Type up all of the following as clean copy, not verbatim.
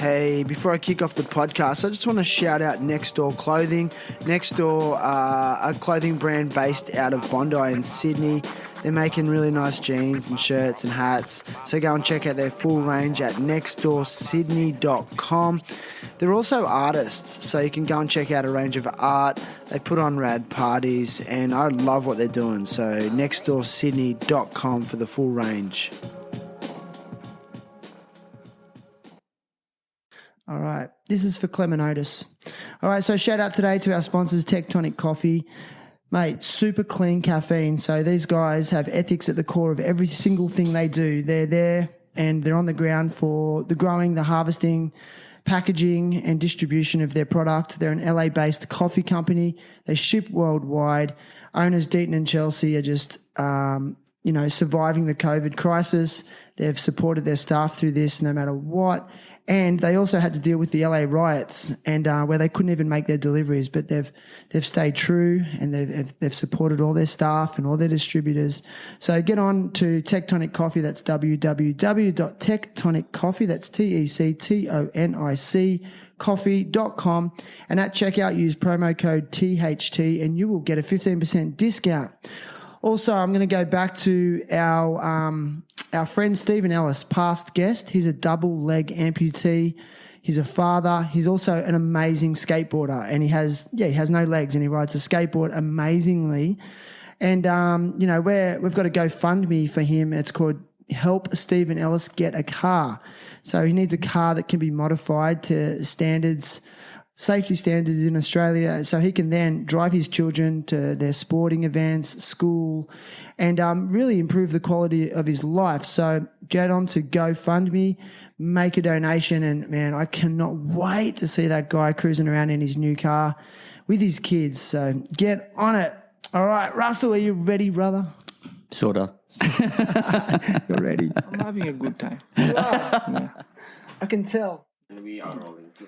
Hey, before I kick off the podcast, I just want to shout out Next Door Clothing. Next Door, a clothing brand based out of Bondi in Sydney. They're making really nice jeans and shirts and hats. So go and check out their full range at nextdoorsydney.com. They're also artists, so you can go and check out a range of art. They put on rad parties, and I love what they're doing. So nextdoorsydney.com for the full range. All right, this is for Clemenotis. All right, so shout out today to our sponsors, Tectonic Coffee. Mate, super clean caffeine. So these guys have ethics at the core of every single thing they do. They're there and they're on the ground for the growing, the harvesting, packaging and distribution of their product. They're an LA-based coffee company. They ship worldwide. Owners Deaton and Chelsea are just, surviving the COVID crisis. They've supported their staff through this no matter what. And they also had to deal with the LA riots and where they couldn't even make their deliveries, but they've stayed true and they've supported all their staff and all their distributors. So get on to Tectonic Coffee. That's www.tectoniccoffee. That's TECTONIC coffee.com. And at checkout, use promo code THT and you will get a 15% discount. Also, I'm going to go back to our friend Stephen Ellis, past guest. He's a double leg amputee. He's a father. He's also an amazing skateboarder, and he has no legs, and he rides a skateboard amazingly. And we've got a GoFundMe for him. It's called Help Stephen Ellis Get a Car. So he needs a car that can be modified to safety standards in Australia, so he can then drive his children to their sporting events, school, and really improve the quality of his life. So get on to GoFundMe, make a donation, and man, I cannot wait to see that guy cruising around in his new car with his kids. So get on it. All right, Russell, are you ready, brother? Sorta. You're ready. I'm having a good time. You are? Yeah. I can tell. And we are rolling too.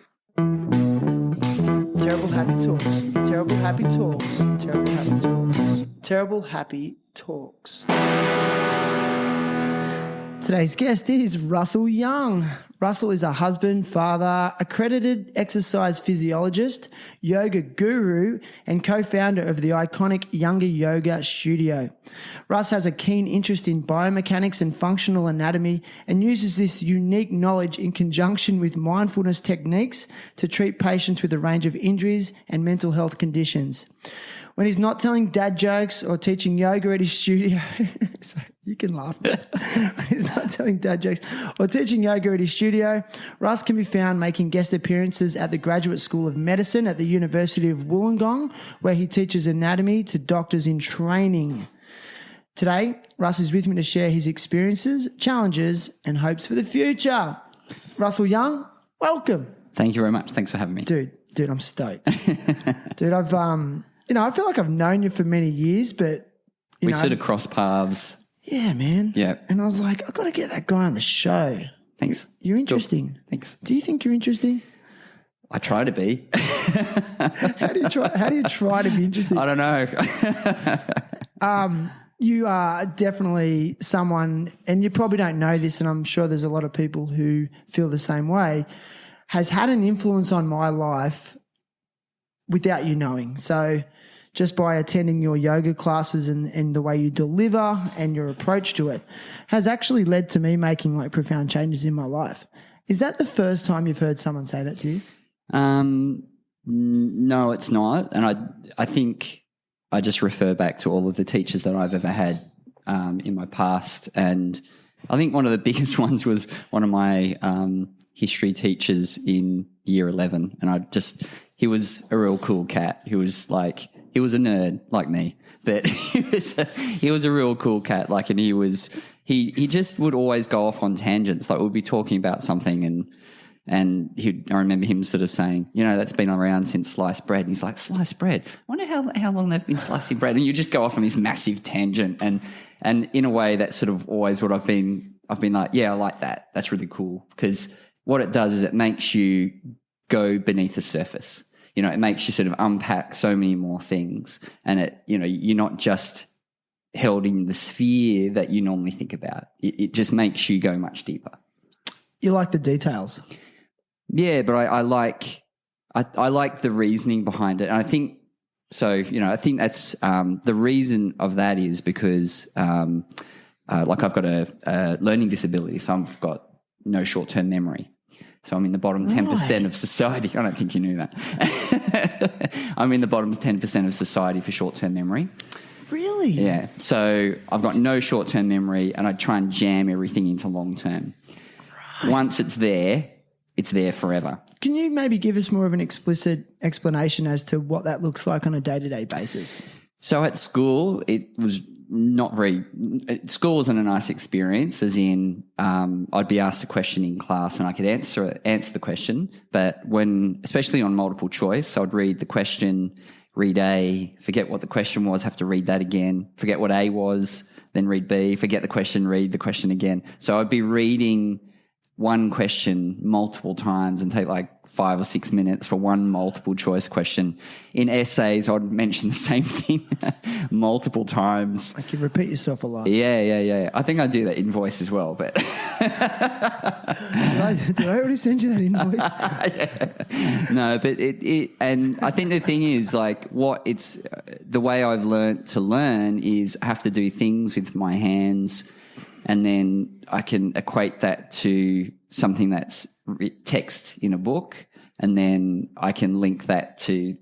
Terrible happy talks. Terrible happy talks. Terrible happy talks. Terrible happy talks. Today's guest is Russell Young. Russell is a husband, father, accredited exercise physiologist, yoga guru, and co-founder of the iconic Younga Yoga studio. Russ has a keen interest in biomechanics and functional anatomy and uses this unique knowledge in conjunction with mindfulness techniques to treat patients with a range of injuries and mental health conditions. When he's not telling dad jokes or teaching yoga at his studio, so you can laugh at this. When he's not telling dad jokes or teaching yoga at his studio, Russ can be found making guest appearances at the Graduate School of Medicine at the University of Wollongong, where he teaches anatomy to doctors in training. Today, Russ is with me to share his experiences, challenges, and hopes for the future. Russell Young, welcome. Thank you very much. Thanks for having me. Dude, I'm stoked. Dude, I feel like I've known you for many years, but we sort of cross paths. Yeah, man. Yeah. And I was like, I've got to get that guy on the show. Thanks. You're interesting. Cool. Thanks. Do you think you're interesting? I try to be. How do you try to be interesting? I don't know. You are definitely someone, and you probably don't know this, and I'm sure there's a lot of people who feel the same way, has had an influence on my life without you knowing. So just by attending your yoga classes and the way you deliver and your approach to it has actually led to me making like profound changes in my life. Is that the first time you've heard someone say that to you? No, it's not. And I think I just refer back to all of the teachers that I've ever had in my past. And I think one of the biggest ones was one of my history teachers in year 11. And he was a real cool cat. He was a nerd like me, but he was a real cool cat. Like, and he just would always go off on tangents. Like, we'd be talking about something and I remember him sort of saying, that's been around since sliced bread. And he's like, sliced bread? I wonder how long they've been slicing bread. And you just go off on this massive tangent. And in a way, that's sort of always what I've been like, yeah, I like that. That's really cool. Because what it does is it makes you go beneath the surface. It makes you sort of unpack so many more things, and you're not just held in the sphere that you normally think about. It just makes you go much deeper. You like the details. Yeah, but I like the reasoning behind it, and I think so. I think that's the reason of that is because like I've got a learning disability, so I've got no short-term memory. So I'm in the bottom 10% of society. I don't think you knew that. I'm in the bottom 10% of society for short-term memory. Really? Yeah. So I've got no short-term memory, and I try and jam everything into long-term. Right. Once it's there forever. Can you maybe give us more of an explicit explanation as to what that looks like on a day-to-day basis? So at school, it was not very – school wasn't a nice experience, as in I'd be asked a question in class and I could answer the question. But when – especially on multiple choice, I'd read the question, read A, forget what the question was, have to read that again, forget what A was, then read B, forget the question, read the question again. So I'd be reading one question multiple times and take like 5 or 6 minutes for one multiple choice question. In essays, I'd mention the same thing multiple times. Like you repeat yourself a lot. Yeah. I think I do that in voice as well, but... Did I already send you that invoice? Yeah. No, but it and I think the thing is like the way I've learnt to learn is I have to do things with my hands, and then I can equate that to something that's text in a book, and then I can link that to,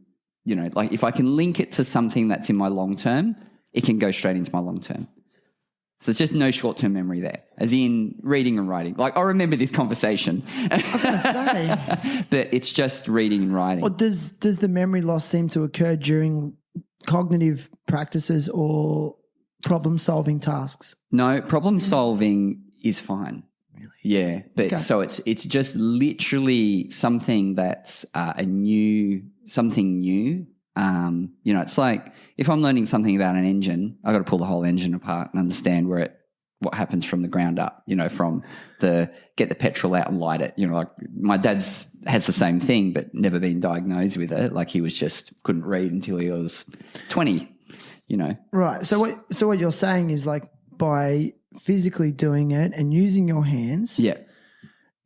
like if I can link it to something that's in my long term, it can go straight into my long term. So there's just no short-term memory there, as in reading and writing. Like, I remember this conversation. I was going to say. But it's just reading and writing. Or does the memory loss seem to occur during cognitive practices or problem-solving tasks? No, problem-solving is fine. Really? Yeah. But Okay. so it's just literally something that's something new. It's like if I'm learning something about an engine, I've got to pull the whole engine apart and understand what happens from the ground up, from get the petrol out and light it. Like my dad's has the same thing, but never been diagnosed with it. Like he was just couldn't read until he was 20, Right. So what you're saying is like by physically doing it and using your hands, Yeah.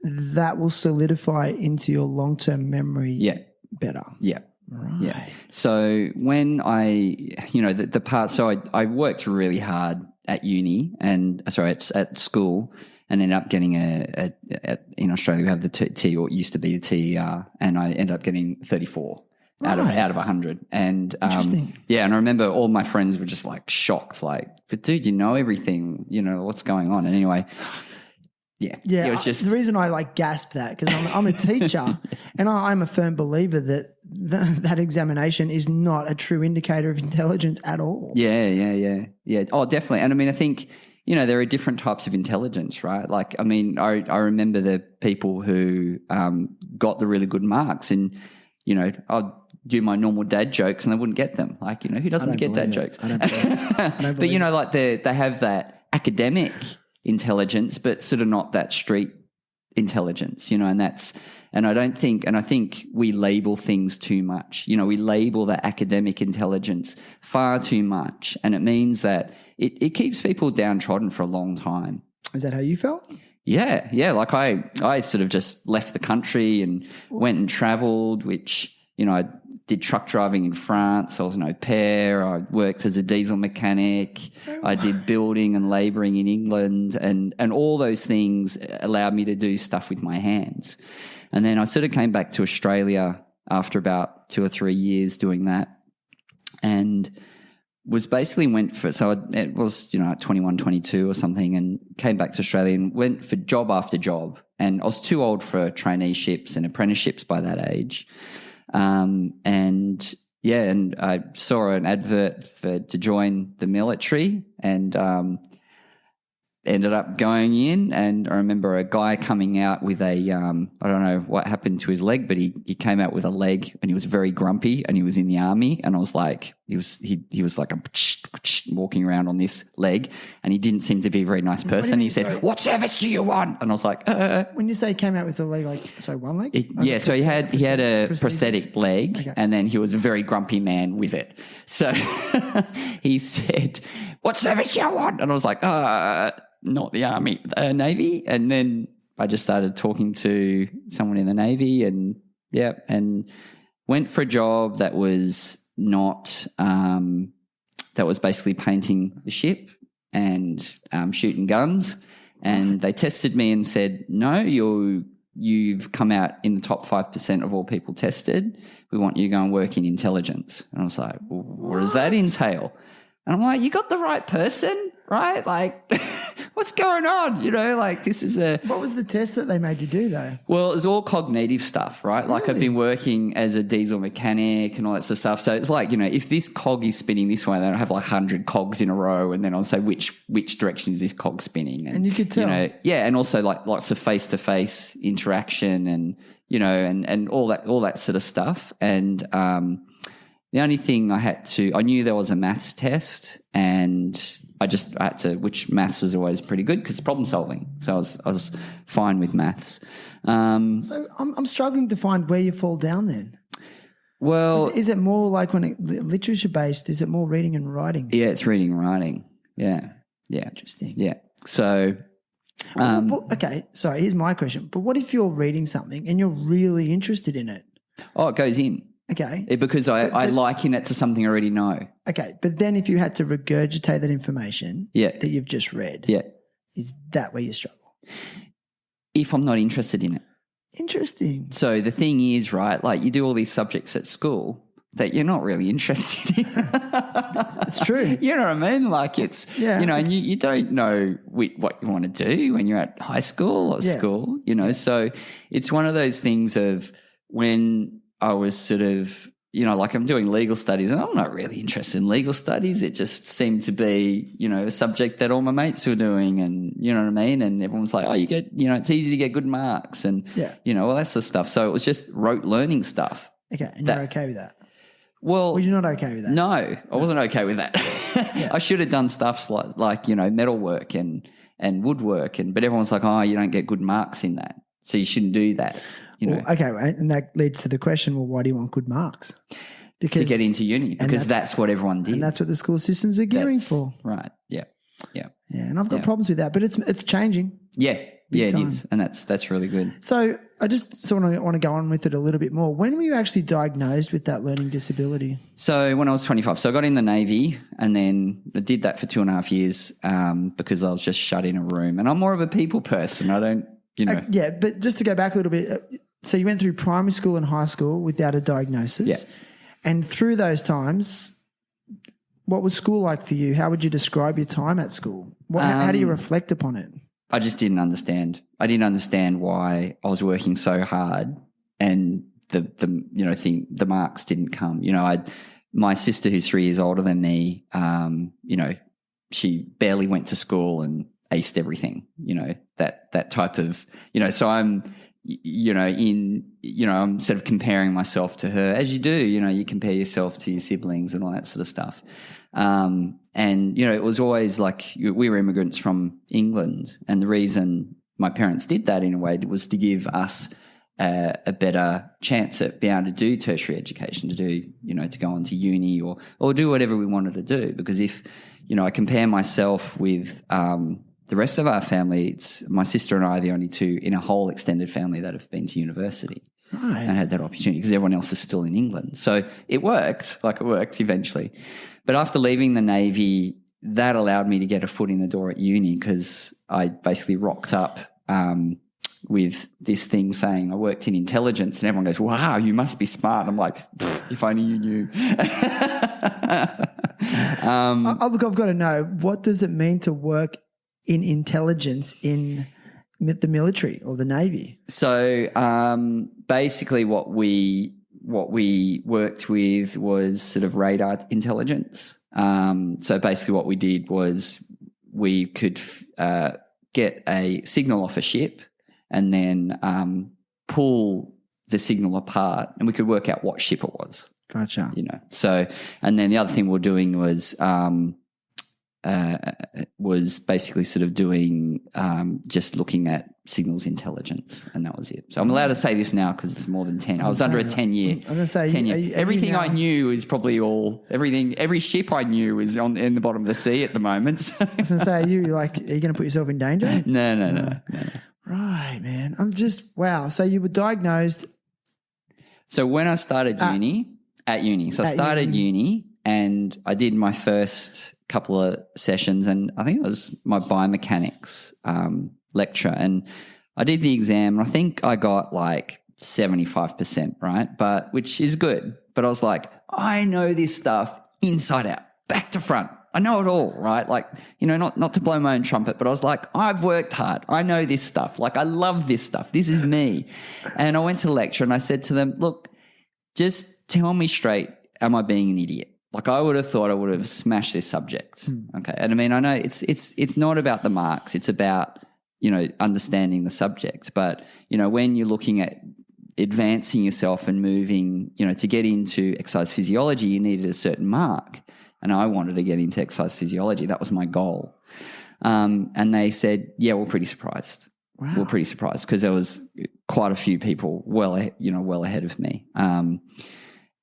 that will solidify into your long-term memory better. Yeah. Right. Yeah. So when the part, so I worked really hard at uni at school, and ended up getting in Australia we have the T, or it used to be the TER, and I ended up getting 34 out of 100. And Interesting. Yeah, and I remember all my friends were just like shocked, like, but dude, you know everything, what's going on? And anyway. Yeah, Yeah. it was just the reason I like gasp that because I'm a teacher, and I'm a firm believer that that examination is not a true indicator of intelligence at all. Yeah. Oh, definitely. And I mean, I think there are different types of intelligence, right? Like, I mean, I remember the people who got the really good marks, and I'd do my normal dad jokes and they wouldn't get them. Like, who doesn't get dad jokes? I don't believe it. But like they have that academic intelligence, but sort of not that street intelligence, and I think we label things too much. We label that academic intelligence far too much, and it means that it keeps people downtrodden for a long time. Is that how you felt? Yeah. Like I sort of just left the country and went and travelled, which, I did truck driving in France. I was an au pair. I worked as a diesel mechanic. I did building and labouring in England, and all those things allowed me to do stuff with my hands. And then I sort of came back to Australia after about 2 or 3 years doing that, and was basically it was, 21, 22 or something, and came back to Australia and went for job after job. And I was too old for traineeships and apprenticeships by that age. And I saw an advert to join the military, and ended up going in. And I remember a guy coming out with I don't know what happened to his leg, but he came out with a leg, and he was very grumpy, and he was in the army. And I was like, he was like walking around on this leg, and he didn't seem to be a very nice person. He said, "What service do you want?" And I was like, When you say he came out with a leg, one leg? So he had a prosthetic leg, Okay. and then he was a very grumpy man with it. So he said, "What service do you want?" And I was like, not the army, Navy. And then I just started talking to someone in the Navy and went for a job that was not that was basically painting the ship and shooting guns. And they tested me and said, no, you've come out in the top 5% of all people tested. We want you to go and work in intelligence. And I was like, well, what does that entail? And I'm like, you got the right person, right? Like, what's going on? You know, like this is What was the test that they made you do though? Well, it was all cognitive stuff, right? Like I've been working as a diesel mechanic and all that sort of stuff. So it's like, you know, if this cog is spinning this way, then I have like 100 cogs in a row, and then I'll say which direction is this cog spinning? And you could tell. You know, yeah, and also like lots of face-to-face interaction and, you know, and all that sort of stuff. And the only thing I knew there was a maths test, and I had to, which maths was always pretty good because problem solving. So I was fine with maths. So I'm struggling to find where you fall down then. Well, is it more like literature based? Is it more reading and writing? Yeah, it's reading and writing. Yeah. Interesting. Yeah. So, okay. So here's my question. But what if you're reading something and you're really interested in it? Oh, it goes in. Okay. Because I liken it to something I already know. Okay. But then if you had to regurgitate that information that you've just read, is that where you struggle? If I'm not interested in it. Interesting. So the thing is, right, like you do all these subjects at school that you're not really interested in. It's true. You know what I mean? Like it's, you know, and you don't know what you want to do when you're at high school or school, you know. So it's one of those things of when I was sort of, you know, like I'm doing legal studies and I'm not really interested in legal studies. It just seemed to be, you know, a subject that all my mates were doing, and you know what I mean? And everyone's like, oh, you get, you know, it's easy to get good marks and, you know, all that sort of stuff. So it was just rote learning stuff. Okay. And you're okay with that? Well, you're not okay with that? No, I wasn't okay with that. I should have done stuff like, you know, metalwork and woodwork, but everyone's like, oh, you don't get good marks in that, so you shouldn't do that. You know? Okay, and that leads to the question, well, why do you want good marks? Because to get into uni, because that's what everyone did. And that's what the school systems are gearing for. Right, yeah. Yeah, and I've got problems with that, but it's changing. Yeah, it is, and that's really good. So I just sort of want to go on with it a little bit more. When were you actually diagnosed with that learning disability? So when I was 25. So I got in the Navy and then I did that for 2.5 years because I was just shut in a room. And I'm more of a people person. I don't, you know. Yeah, but just to go back a little bit, so you went through primary school and high school without a diagnosis. Yeah. And through those times, what was school like for you? How would you describe your time at school? How do you reflect upon it? I just didn't understand. I didn't understand why I was working so hard and the marks didn't come. You know, my sister, who's 3 years older than me, you know, she barely went to school and aced everything. You know, that type of, you know. So I'm, you know, I'm sort of comparing myself to her, as you do. You know, you compare yourself to your siblings and all that sort of stuff. And, you know, it was always like we were immigrants from England, and the reason my parents did that in a way was to give us a better chance at being able to do tertiary education, to do, you know, to go on to uni or do whatever we wanted to do. Because if, you know, I compare myself with the rest of our family, it's my sister and I are the only two in a whole extended family that have been to university. Right. And had that opportunity because everyone else is still in England. So it worked eventually. But after leaving the Navy, that allowed me to get a foot in the door at uni because I basically rocked up with this thing saying I worked in intelligence, and everyone goes, wow, you must be smart. I'm like, if only you knew. Look, I've got to know, what does it mean to work in intelligence in the military or the Navy? So basically what we worked with was sort of radar intelligence. So basically what we did was we could get a signal off a ship and then pull the signal apart, and we could work out what ship it was. Gotcha. You know, so, and then the other thing we were doing was basically sort of doing just looking at signals intelligence, and that was it. So I'm allowed to say this now because it's more than 10. I was under a 10-year. I was going to say, 10-year. Everything I knew is probably every ship I knew is in the bottom of the sea at the moment. I was going to say, are you going to put yourself in danger? No. Right, man. I'm just, wow. So you were diagnosed. So when I started uni, so I started uni and I did my first couple of sessions, and I think it was my biomechanics lecture, and I did the exam and I think I got like 75%, right? But which is good. But I was like, I know this stuff inside out, back to front. I know it all, right? Like, you know, not to blow my own trumpet, but I was like, I've worked hard. I know this stuff. Like, I love this stuff. This is me. And I went to the lecture and I said to them, look, just tell me straight, am I being an idiot? Like, I would have thought I would have smashed this subject. Okay. And I mean, I know it's not about the marks. It's about, you know, understanding the subject. But, you know, when you're looking at advancing yourself and moving, you know, to get into exercise physiology, you needed a certain mark. And I wanted to get into exercise physiology. That was my goal. And they said, yeah, we're pretty surprised. Wow. We're pretty surprised because there was quite a few people well ahead of me. And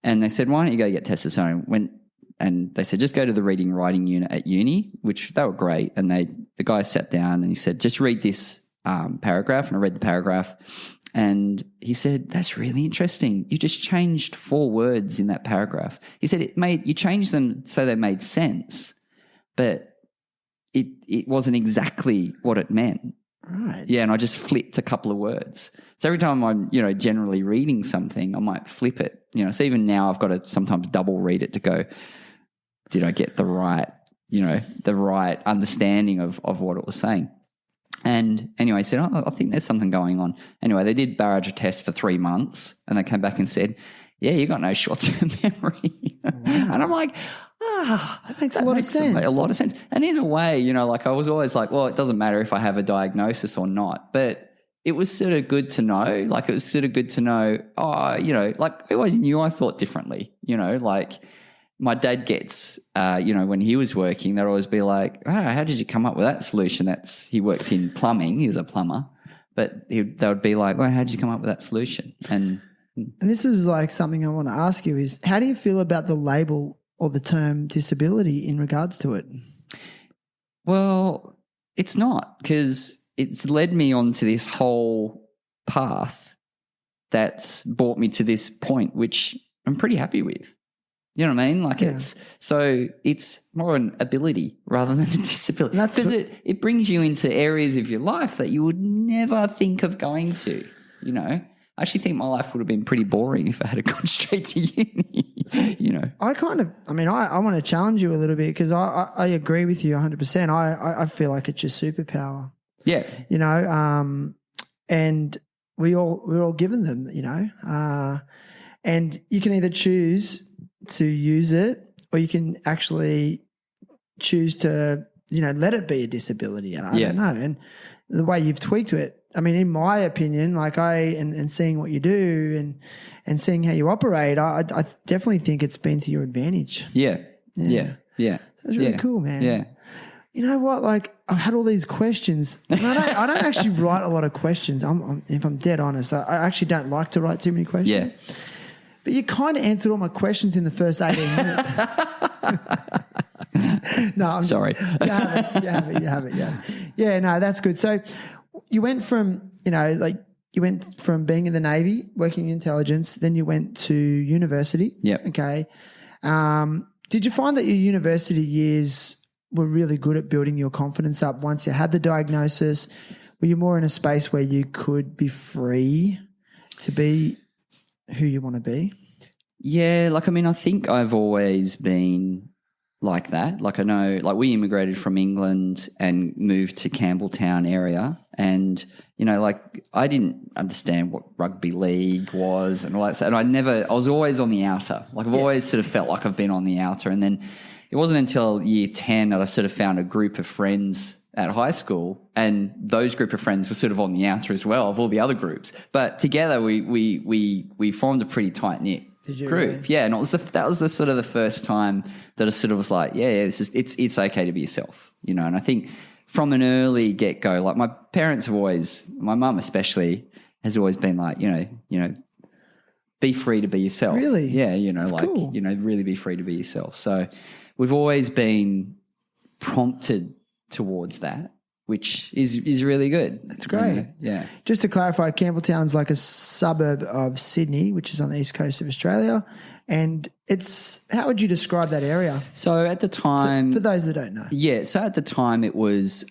they said, why don't you go get tested? So and they said, just go to the reading and writing unit at uni, which they were great. And the guy sat down and he said, just read this paragraph. And I read the paragraph. And he said, that's really interesting. You just changed 4 words in that paragraph. He said you changed them so they made sense, but it wasn't exactly what it meant. Right. Yeah, and I just flipped a couple of words. So every time I'm, you know, generally reading something, I might flip it. You know, so even now I've got to sometimes double read it to go, did I get the right understanding of what it was saying? And anyway, I said, I think there's something going on. Anyway, they did barrage a test for 3 months and they came back and said, yeah, you got no short-term memory. Wow. And I'm like, that makes a lot of sense. A lot of sense. And in a way, you know, like I was always like, well, it doesn't matter if I have a diagnosis or not. But it was sort of good to know. Like it was sort of good to know, you know, like I always knew I thought differently, you know, like my dad gets, you know, when he was working, they'd always be like, how did you come up with that solution? He worked in plumbing. He was a plumber. But they would be like, well, how did you come up with that solution? And this is like something I want to ask you is, how do you feel about the label or the term disability in regards to it? Well, it's not, because it's led me onto this whole path that's brought me to this point, which I'm pretty happy with. You know what I mean? Like it's more an ability rather than a disability. Because it brings you into areas of your life that you would never think of going to, you know. I actually think my life would have been pretty boring if I had gone straight to uni, you know. I want to challenge you a little bit because I agree with you 100%. I feel like it's your superpower. Yeah. You know, and we're all given them, you know, and you can either choose to use it or you can actually choose to, you know, let it be a disability. I don't know. And the way you've tweaked it, I mean, in my opinion, like and seeing what you do and seeing how you operate, I definitely think it's been to your advantage. Yeah. That's really cool, man. Yeah. You know what? Like I've had all these questions. And I don't actually write a lot of questions. If I'm dead honest, I actually don't like to write too many questions. Yeah. But you kind of answered all my questions in the first 18 minutes. No, I'm sorry. You have it. Yeah, no, that's good. So you went from, you know, like you went from being in the Navy, working in intelligence, then you went to university. Yeah. Okay. Did you find that your university years were really good at building your confidence up once you had the diagnosis? Were you more in a space where you could be free to be who you want to be? Yeah, like, I mean, I think I've always been like that. Like I know, like we immigrated from England and moved to Campbelltown area, and, you know, like I didn't understand what rugby league was and all that stuff. And I was always on the outer. Like I've always sort of felt like I've been on the outer. And then it wasn't until year 10 that I sort of found a group of friends at high school, and those group of friends were sort of on the outer as well of all the other groups. But together we formed a pretty tight-knit group. Really? Yeah, and that was the sort of the first time that I sort of was like, it's okay to be yourself, you know. And I think from an early get-go, like my parents have always, my mum especially, has always been like, you know, be free to be yourself. Really? Yeah, you know, that's like, cool. You know, really be free to be yourself. So we've always been prompted towards that. which is really good. That's great. Yeah. Just to clarify, Campbelltown's like a suburb of Sydney, which is on the east coast of Australia. And how would you describe that area? So at the time, For those that don't know. yeah. So at the time, it was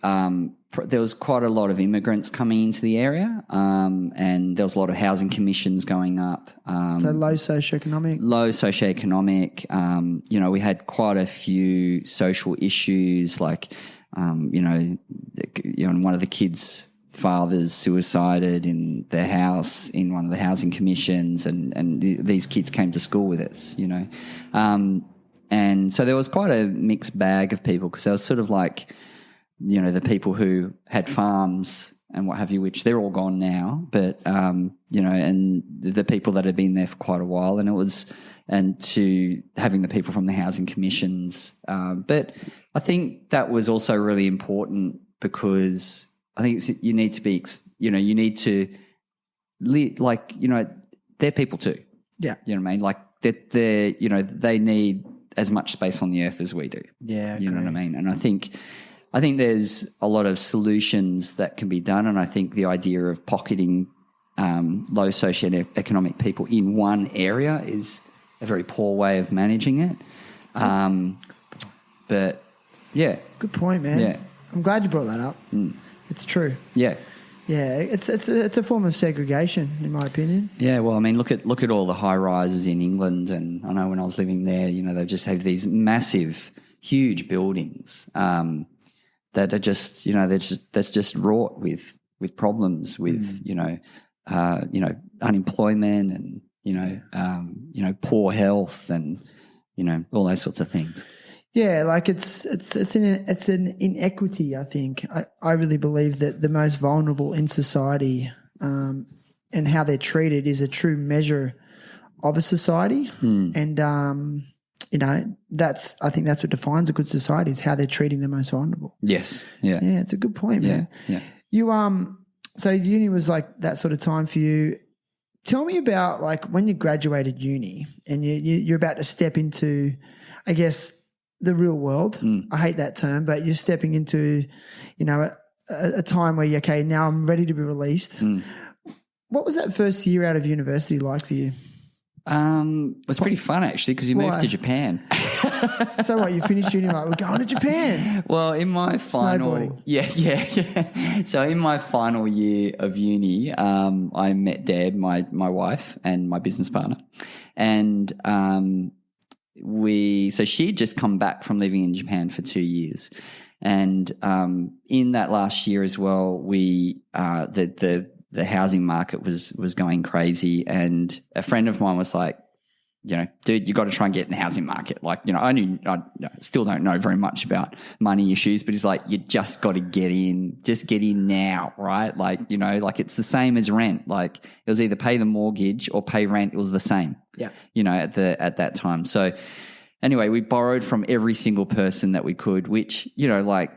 there was quite a lot of immigrants coming into the area, and there was a lot of housing commissions going up. So low socioeconomic. Low socioeconomic. We had quite a few social issues, like one of the kids' fathers suicided in their house in one of the housing commissions, and these kids came to school with us, and so there was quite a mixed bag of people, because there was sort of like, the people who had farms and what have you, which they're all gone now, but and the people that had been there for quite a while, and to having the people from the housing commissions, but I think that was also really important, because I think you need to be, you need to, they're people too. Yeah. You know what I mean? Like they need as much space on the earth as we do. Yeah. You know what I mean? And I think there's a lot of solutions that can be done. And I think the idea of pocketing low socioeconomic people in one area is a very poor way of managing it. But yeah. Good point, man. Yeah. I'm glad you brought that up. It's true. Yeah. Yeah, it's a form of segregation, in my opinion. Yeah, well, I mean, look at all the high rises in England, and I know when I was living there, they just have these massive, huge buildings that are just, that's just wrought with problems with unemployment and poor health and all those sorts of things. Yeah, like it's an inequity. I think I really believe that the most vulnerable in society and how they're treated is a true measure of a society, and I think that's what defines a good society, is how they're treating the most vulnerable. Yes, yeah, yeah, it's a good point, man. Yeah. You so uni was like that sort of time for you. Tell me about like when you graduated uni and you're about to step into, I guess, the real world. I hate that term, but you're stepping into, a time where now I'm ready to be released. What was that first year out of university like for you? It was pretty fun actually, because you moved to Japan. So what? You finished uni like, we're going to Japan. Well, in my final, yeah. So in my final year of uni, I met Deb, my wife, and my business partner, and so she had just come back from living in Japan for 2 years, and in that last year as well, we the housing market was going crazy, and a friend of mine was like, dude, you got to try and get in the housing market. Like, I still don't know very much about money issues, but he's like, you just got to get in, just get in now, right? Like, like it's the same as rent. Like it was either pay the mortgage or pay rent. It was the same. Yeah. At that time. So anyway, we borrowed from every single person that we could, which, like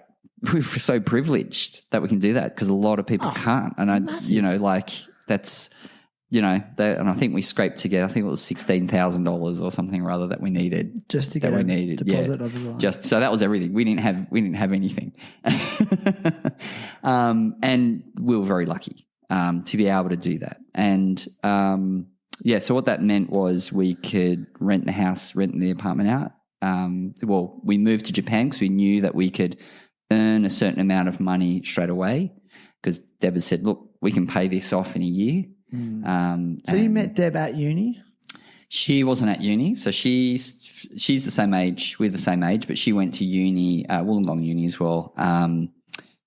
we're so privileged that we can do that, because a lot of people can't. And that's, and I think we scraped together, I think it was $16,000 or something rather that we needed. Just to get a deposit of the line. Just, so that was everything. We didn't have anything. And we were very lucky to be able to do that. And so what that meant was we could rent the apartment out. We moved to Japan because we knew that we could earn a certain amount of money straight away, because Deb had said, look, we can pay this off in a year. So you met Deb at uni? She wasn't at uni. So she's the same age. We're the same age, but she went to uni, Wollongong Uni as well,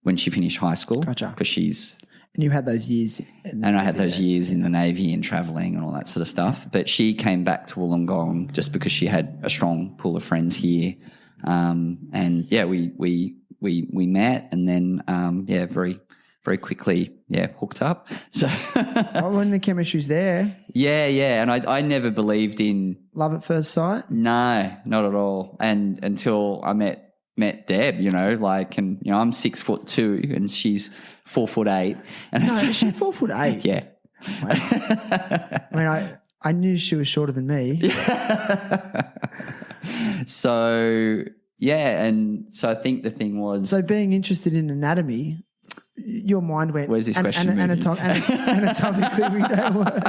when she finished high school. Gotcha. Because and you had those years. And I had those years in the Navy and travelling and all that sort of stuff. But she came back to Wollongong just because she had a strong pool of friends here. And yeah, we met, and then very, very quickly, hooked up. So when the chemistry's there. Yeah. And I never believed in love at first sight. No, not at all. And until I met Deb, and I'm 6'2" and she's 4'8". And no, she's 4'8". Yeah. Wow. I mean, I knew she was shorter than me. So yeah, and so I think the thing was. So being interested in anatomy, your mind went. Where's this question moving? Anatomically, we don't work.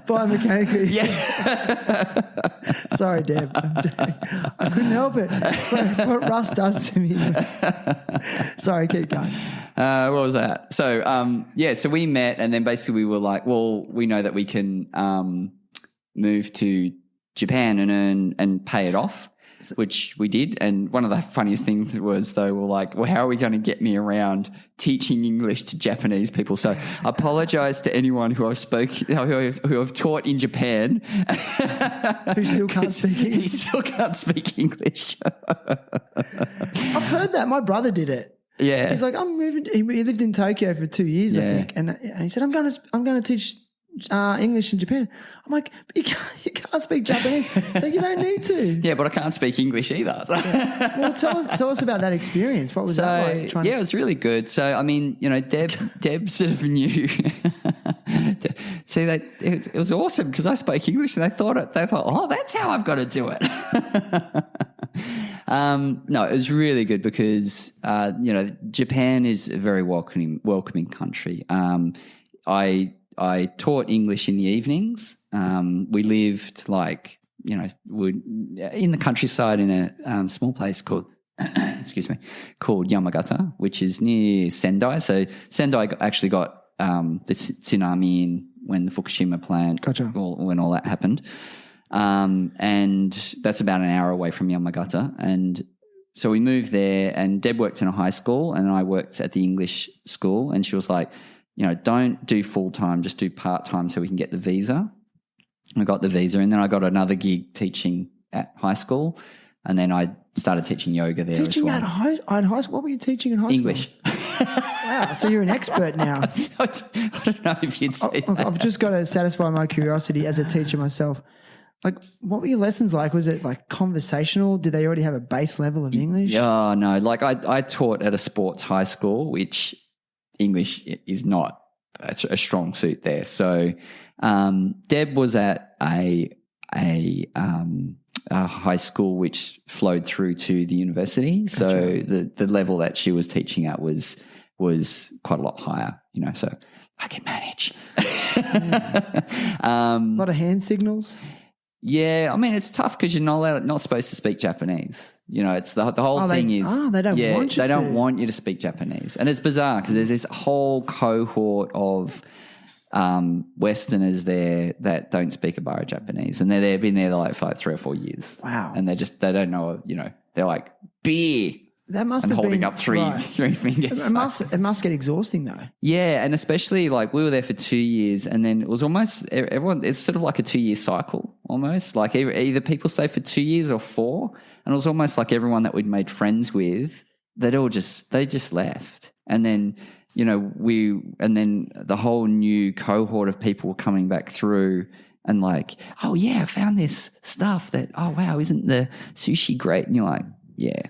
Biomechanically. Yeah. Sorry, Deb. I couldn't help it. That's what Russ does to me. Sorry, keep going. What was that? So, so we met, and then basically we were like, well, we know that we can move to Japan and earn and pay it off, which we did. And one of the funniest things was, though, we're like, well, how are we going to get me around teaching English to Japanese people? So I apologize to anyone who I've taught in Japan. Who still can't speak English. He still can't speak English. I've heard that. My brother did it. Yeah. He's like, I'm moving. He lived in Tokyo for 2 years, I think. And he said, I'm going to teach English in Japan. I'm like, but you can't speak Japanese, so you don't need to. Yeah, but I can't speak English either. Yeah. Well, tell us about that experience. What was that like? It was really good. So, I mean, Deb sort of knew. See, that it was awesome because I spoke English, and they thought, oh, that's how I've got to do it. No, it was really good because Japan is a very welcoming country. I taught English in the evenings. We lived in the countryside in a small place called Yamagata, which is near Sendai. So Sendai actually got the tsunami in when the Fukushima plant, when all that happened. And that's about an hour away from Yamagata. And so we moved there, and Deb worked in a high school and I worked at the English school, and she was like, don't do full-time, just do part-time so we can get the visa. I got the visa, and then I got another gig teaching at high school, and then I started teaching yoga there as well. At high school? What were you teaching in high school? English. Wow, so you're an expert now. I don't know if you'd say that. I've just got to satisfy my curiosity as a teacher myself. Like, what were your lessons like? Was it like conversational? Did they already have a base level of English? Yeah, no. Like I taught at a sports high school, which English is not a strong suit there. So Deb was at a high school which flowed through to the university. So the level that she was teaching at was quite a lot higher, so I can manage. A lot of hand signals. Yeah, I mean, it's tough because you're not supposed to speak Japanese. It's the whole thing is. Oh, they don't want you to. They don't want you to speak Japanese. And it's bizarre because there's this whole cohort of Westerners there that don't speak a bar of Japanese. And they've been there for like 3 or 4 years. Wow. And they don't know, they're like, beer. That must and have holding been, up three fingers. It must get exhausting though. Yeah, and especially we were there for 2 years, and then it was almost everyone. It's sort of like a 2-year cycle almost. Like either people stay for 2 years or 4, and it was almost like everyone that we'd made friends with, they just left, and then the whole new cohort of people were coming back through. And like, oh yeah, I found this stuff that, oh wow, isn't the sushi great? And you're like, yeah,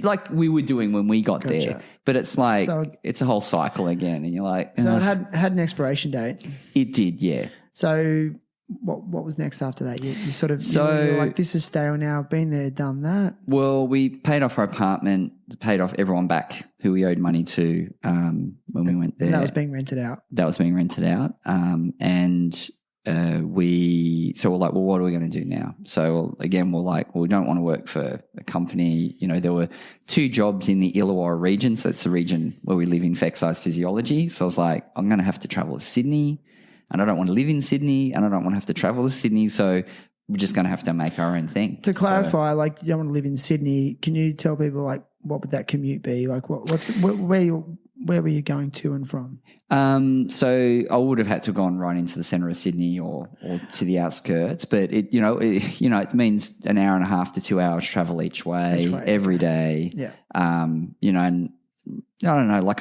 like we were doing when we got there, but it's like, it's a whole cycle again. And you're like, so it had an expiration date. It did. Yeah. So what was next after that? You sort of, you're like, this is stale now. I've been there, done that. Well, we paid off our apartment, paid off everyone back who we owed money to, when we went there. And that was being rented out. So we're like, well, what are we going to do now? So again, we're like, well, we don't want to work for a company. There were 2 jobs in the Illawarra region. So it's the region where we live in for exercise physiology. So I was like, I'm going to have to travel to Sydney, and I don't want to live in Sydney, and I don't want to have to travel to Sydney. So we're just going to have to make our own thing. To clarify, you don't want to live in Sydney. Can you tell people what would that commute be? Like where were you going to and from? So I would have had to have gone right into the centre of Sydney or to the outskirts, but it means an hour and a half to 2 hours travel each way every day. Yeah. And I don't know,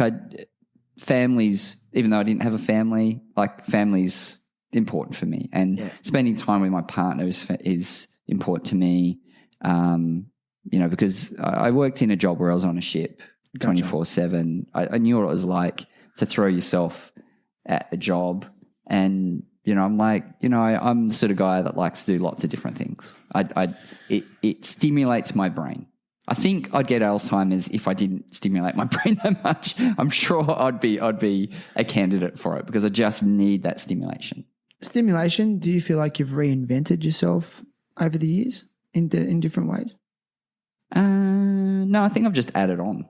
families, even though I didn't have a family, family's important for me, and spending time with my partner is important to me. Because I worked in a job where I was on a ship 24/7. I knew what it was like to throw yourself at a job and I'm like, I'm the sort of guy that likes to do lots of different things. It stimulates my brain. I think I'd get Alzheimer's if I didn't stimulate my brain that much. I'm sure I'd be a candidate for it because I just need that stimulation. Stimulation, do you feel like you've reinvented yourself over the years in different ways? No, I think I've just added on.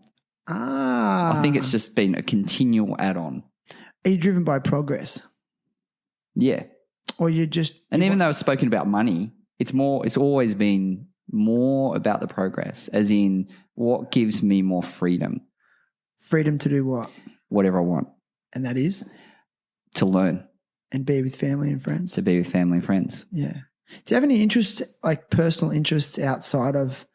I think it's just been a continual add-on. Are you driven by progress? Yeah. Or you just... And even though I've spoken about money, it's always been more about the progress, as in what gives me more freedom. Freedom to do what? Whatever I want. And that is? To learn. And be with family and friends? To be with family and friends. Yeah. Do you have any interests, like personal interests outside of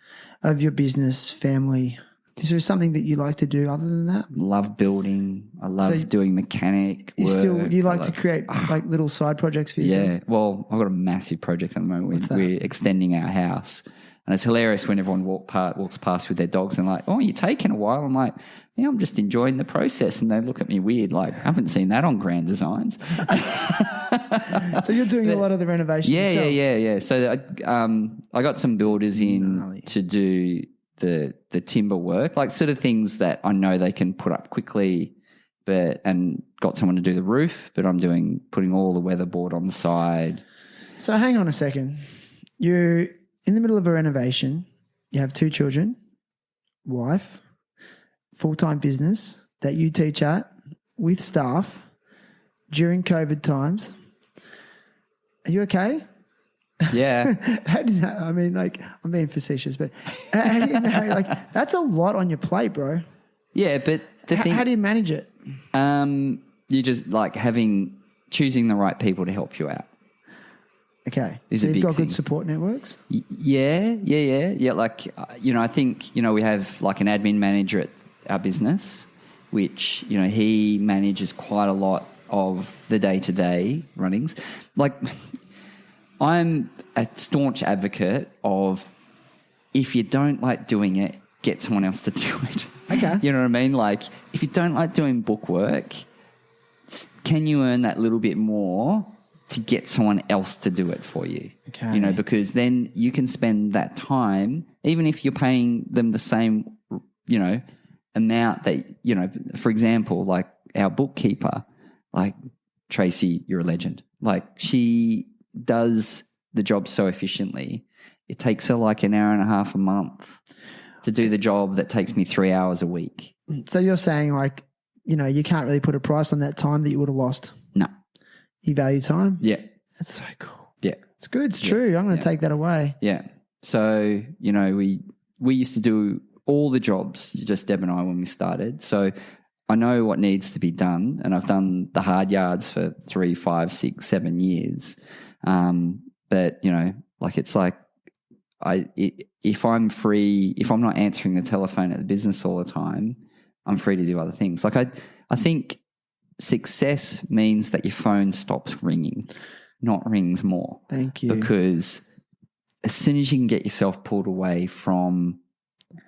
your business, family? Is there something that you like to do other than that? Love building. I love doing mechanic work. You like to create like little side projects for yourself? Yeah. Well, I've got a massive project at the moment. We're extending our house. And it's hilarious when everyone walks past with their dogs and like, oh, you're taking a while. I'm like, yeah, I'm just enjoying the process. And they look at me weird, like, I haven't seen that on Grand Designs. So you're doing a lot of the renovations yourself? Yeah. So I got some builders in to do the timber work, like sort of things that I know they can put up quickly, and got someone to do the roof, but I'm putting all the weatherboard on the side. So hang on a second. You're in the middle of a renovation. You have 2 children, wife, full-time business that you teach at with staff during COVID times. Are you okay? Yeah. How do you know? I mean, like, I'm being facetious, but how do you know? Like, that's a lot on your plate, bro. Yeah, but how do you manage it? You just like choosing the right people to help you out. Okay. Is so a you've big got thing. good support networks? Yeah. Like, I think, we have like an admin manager at our business, which, he manages quite a lot of the day-to-day runnings. Like, I'm a staunch advocate of if you don't like doing it, get someone else to do it. Okay. You know what I mean? Like, if you don't like doing book work, can you earn that little bit more to get someone else to do it for you? Okay. Because then you can spend that time, even if you're paying them the same, amount that, for example, like our bookkeeper, like Tracy, you're a legend. Like, she does the job so efficiently. It takes her like an hour and a half a month to do the job that takes me 3 hours a week. So you're saying like, you can't really put a price on that time that you would have lost. No. You value time? Yeah. That's so cool. Yeah. It's good. It's true. I'm going to take that away. Yeah. So, we used to do all the jobs, just Deb and I, when we started. So I know what needs to be done, and I've done the hard yards for 3, 5, 6, 7 years. But, like, it's like if I'm free, if I'm not answering the telephone at the business all the time, I'm free to do other things. Like, I think success means that your phone stops ringing, not rings more. Thank you. Because as soon as you can get yourself pulled away from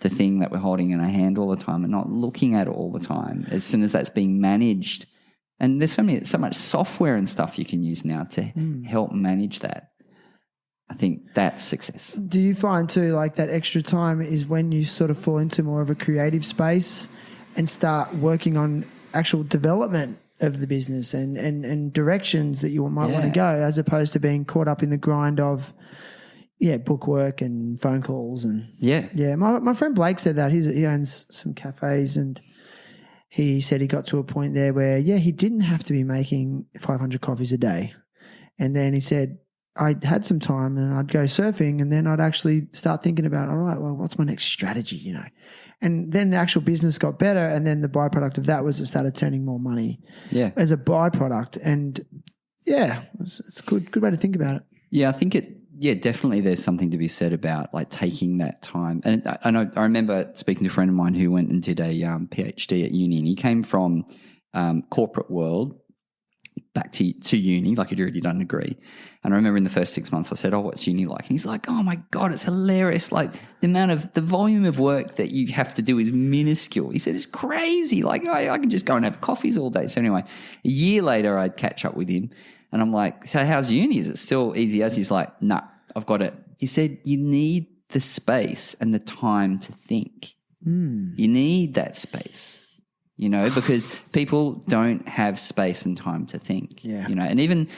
the thing that we're holding in our hand all the time and not looking at it all the time, as soon as that's being managed, and there's so much software and stuff you can use now to help manage that. I think that's success. Do you find too, like, that extra time is when you sort of fall into more of a creative space and start working on actual development of the business and directions that you might want to go, as opposed to being caught up in the grind of, book work and phone calls and my friend Blake said that he owns some cafes, and he said he got to a point there where he didn't have to be making 500 coffees a day, and then he said, I had some time and I'd go surfing, and then I'd actually start thinking about, all right, well, what's my next strategy, And then the actual business got better, and then the byproduct of that was it started turning more money as a byproduct. And it's a good way to think about it. Yeah, I think definitely there's something to be said about like taking that time. And I remember speaking to a friend of mine who went and did a PhD at uni, and he came from corporate world back to uni, like he'd already done a degree. And I remember in the first 6 months I said, what's uni like? And he's like, oh my God, it's hilarious. Like the volume of work that you have to do is minuscule. He said, it's crazy. Like I can just go and have coffees all day. So anyway, a year later I'd catch up with him, And I'm like, so how's uni? Is it still easy as? He's like, nah, I've got it. He said, you need the space and the time to think. You need that space, because people don't have space and time to think, and even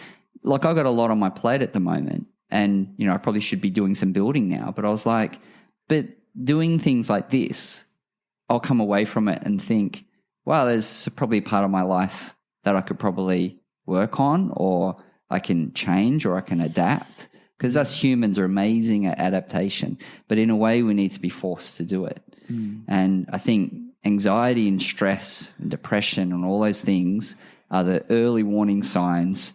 like I got a lot on my plate at the moment and, I probably should be doing some building now, but I was like, but doing things like this, I'll come away from it and think, wow, there's probably a part of my life that I could probably work on, or I can change, or I can adapt. Because us humans are amazing at adaptation, but in a way we need to be forced to do it. And I think anxiety and stress and depression and all those things are the early warning signs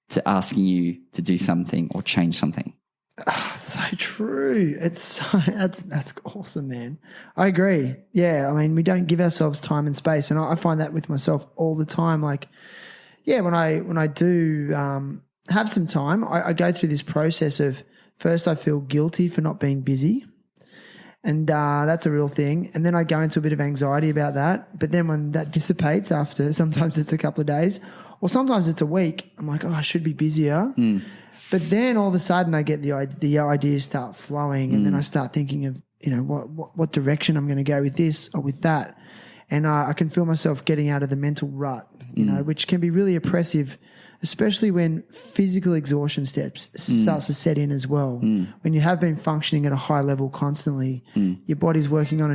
to asking you to do something or change something. So true. That's awesome, man. I agree. Yeah, I mean, we don't give ourselves time and space, and I find that with myself all the time. Like, yeah, when I do have some time, I go through this process of first I feel guilty for not being busy, and that's a real thing. And then I go into a bit of anxiety about that. But then when that dissipates after, sometimes it's a couple of days, or sometimes it's a week, I'm like, oh, I should be busier. But then all of a sudden I get the ideas start flowing, and then I start thinking of, what direction I'm going to go with this or with that. And I can feel myself getting out of the mental rut, which can be really oppressive, especially when physical exhaustion starts to set in as well. When you have been functioning at a high level constantly, your body's working on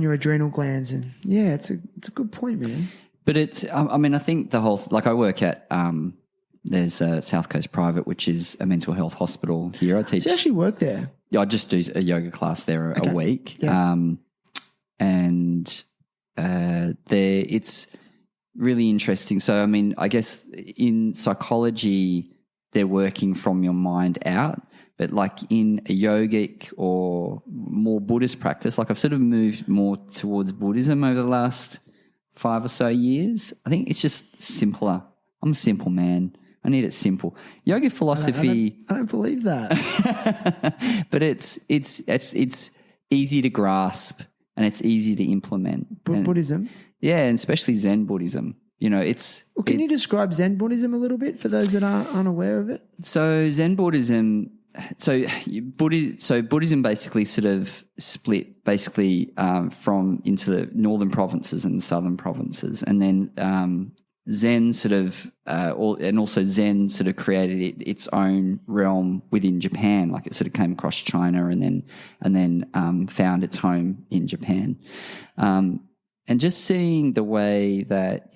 your adrenal glands. And yeah, it's a good point, man. But I think the whole, like I work at, there's a South Coast Private, which is a mental health hospital here. I teach. So you actually work there? Yeah, I just do a yoga class there a week. Yeah. It's really interesting. So, I mean, I guess in psychology, they're working from your mind out. But like in a yogic or more Buddhist practice, like I've sort of moved more towards Buddhism over the last 5 or so years. I think it's just simpler. I'm a simple man. I need it simple. Yoga philosophy. I don't believe that. But it's easy to grasp and it's easy to implement. Buddhism. Yeah, and especially Zen Buddhism. Can you describe Zen Buddhism a little bit for those that are unaware of it? So Zen Buddhism. Buddhism basically sort of split basically from into the northern provinces and the southern provinces, and then Zen sort of also Zen sort of created its own realm within Japan. Like it sort of came across China and then found its home in Japan. And just seeing the way that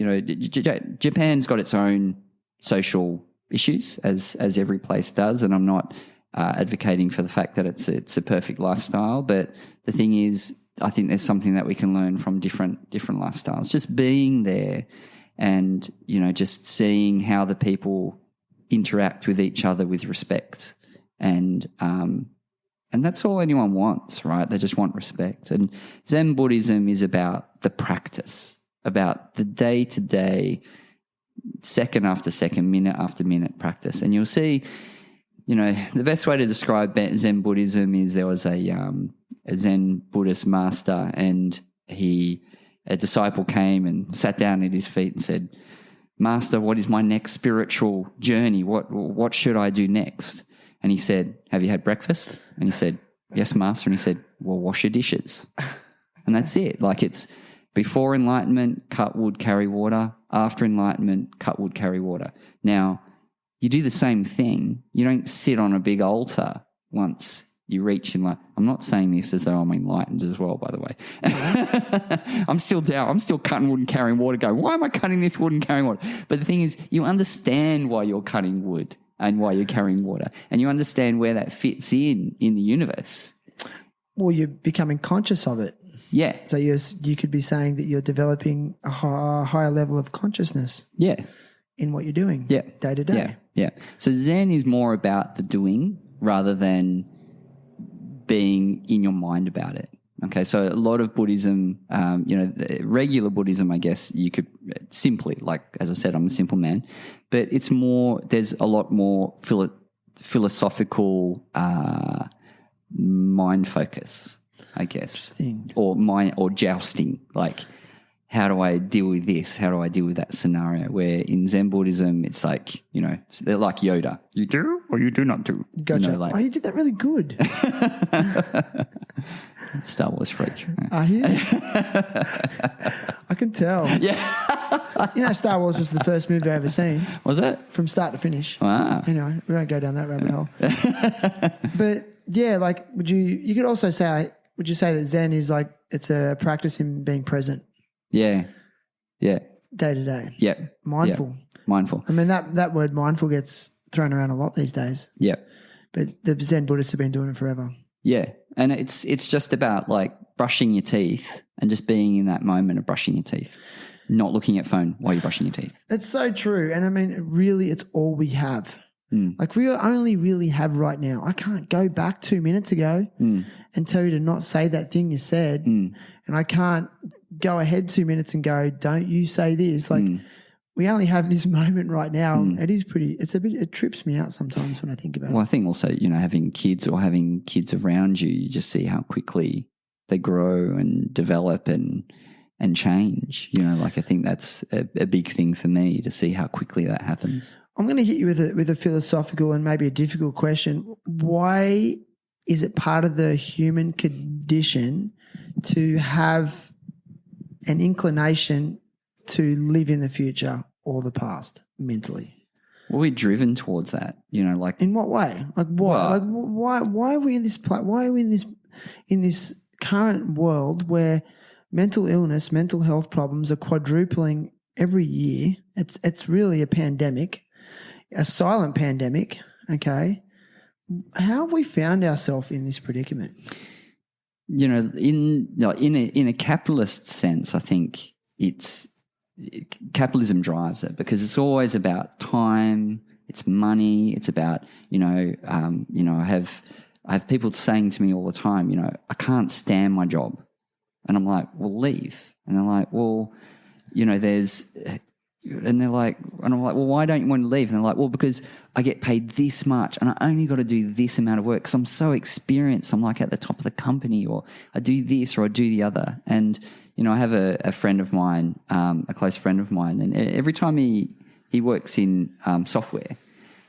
Japan's got its own social issues as every place does, and I'm not advocating for the fact that it's a perfect lifestyle, but the thing is, I think there's something that we can learn from different lifestyles. Just being there, and just seeing how the people interact with each other with respect, and that's all anyone wants, right? They just want respect. And Zen Buddhism is about the practice, about the day-to-day, second after second, minute after minute practice. And you'll see, the best way to describe Zen Buddhism is there was a Zen Buddhist master, and a disciple came and sat down at his feet and said, "Master, what is my next spiritual journey? What should I do next?" And he said, "Have you had breakfast?" And he said, "Yes, Master." And he said, "Well, wash your dishes." And that's it. Like it's before enlightenment, cut wood, carry water. After enlightenment, cut wood, carry water. Now, you do the same thing. You don't sit on a big altar once you reach enlightenment. I'm not saying this as though I'm enlightened as well, by the way. I'm still down. I'm still cutting wood and carrying water. Go, why am I cutting this wood and carrying water? But the thing is, you understand why you're cutting wood and why you're carrying water, and you understand where that fits in the universe. Well, you're becoming conscious of it. Yeah. So you could be saying that you're developing a higher level of consciousness. Yeah. In what you're doing. Yeah. Day to day. Yeah. So Zen is more about the doing rather than being in your mind about it. Okay, so a lot of Buddhism, regular Buddhism, I guess you could simply, like as I said, I'm a simple man, but it's more. There's a lot more philosophical mind focus, I guess, Interesting. or jousting. Like, how do I deal with this? How do I deal with that scenario? Where in Zen Buddhism, it's like, they're like Yoda. You do or you do not do. Gotcha. You did that really good. Star Wars freak. Are you? I can tell. Yeah. Star Wars was the first movie I ever seen. Was it? From start to finish. Wow. Anyway, we won't go down that rabbit hole. But yeah, like, would you say that Zen is like, it's a practice in being present? Yeah. Yeah. Day to day. Yeah. Mindful. Yeah. Mindful. I mean, that word mindful gets thrown around a lot these days. Yeah. But the Zen Buddhists have been doing it forever. Yeah. And it's just about like brushing your teeth and just being in that moment of brushing your teeth, not looking at phone while you're brushing your teeth. It's so true. And I mean, really, it's all we have. Like we only really have right now. I can't go back 2 minutes ago and tell you to not say that thing you said. And I can't go ahead 2 minutes and go, don't you say this. Like we only have this moment right now. It trips me out sometimes when I think about it. Well, I think also, having kids around you, you just see how quickly they grow and develop and change. Like I think that's a big thing for me to see how quickly that happens. I'm going to hit you with a philosophical and maybe a difficult question. Why is it part of the human condition to have an inclination to live in the future or the past mentally? Well, we're driven towards that, like in what way? Like what? Why are we in this? Why are we in this current world where mental illness, mental health problems are quadrupling every year? It's really a pandemic. A silent pandemic, okay? How have we found ourselves in this predicament? In a capitalist sense, I think capitalism drives it because it's always about time, it's money, it's about I have people saying to me all the time, I can't stand my job, and I'm like, well, leave, and they're like, well, there's. And they're like, and I'm like, well, why don't you want to leave? And they're like, well, because I get paid this much and I only got to do this amount of work because I'm so experienced. I'm like at the top of the company, or I do this or I do the other. And, I have a friend of mine, a close friend of mine, and every time he works in software,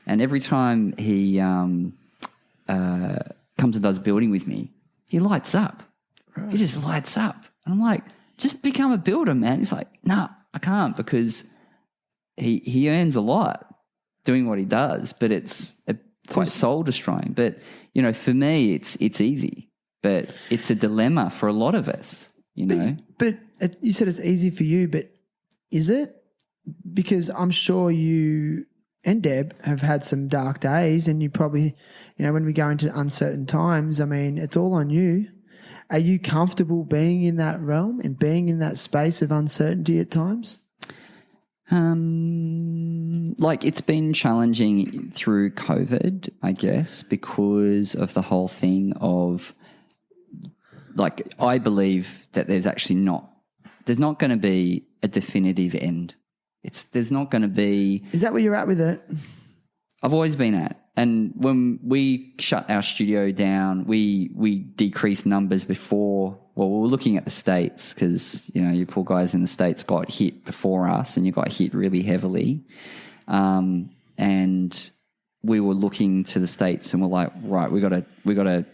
and every time he comes and does building with me, he lights up. Right. He just lights up. And I'm like, just become a builder, man. He's like, nah, I can't, because he earns a lot doing what he does, but it's quite soul destroying. But for me, it's easy, but it's a dilemma for a lot of us. But you said it's easy for you, but is it? Because I'm sure you and Deb have had some dark days, and you probably, when we go into uncertain times, I mean, it's all on you. Are you comfortable being in that realm and being in that space of uncertainty at times? Like it's been challenging through COVID, I guess, because of the whole thing of, like, I believe that there's not going to be a definitive end. There's not going to be. Is that where you're at with it? I've always been at. And when we shut our studio down, we decreased numbers before. Well, we were looking at the States because, you poor guys in the States got hit before us, and you got hit really heavily. And we were looking to the States, and we're like, right, we got to,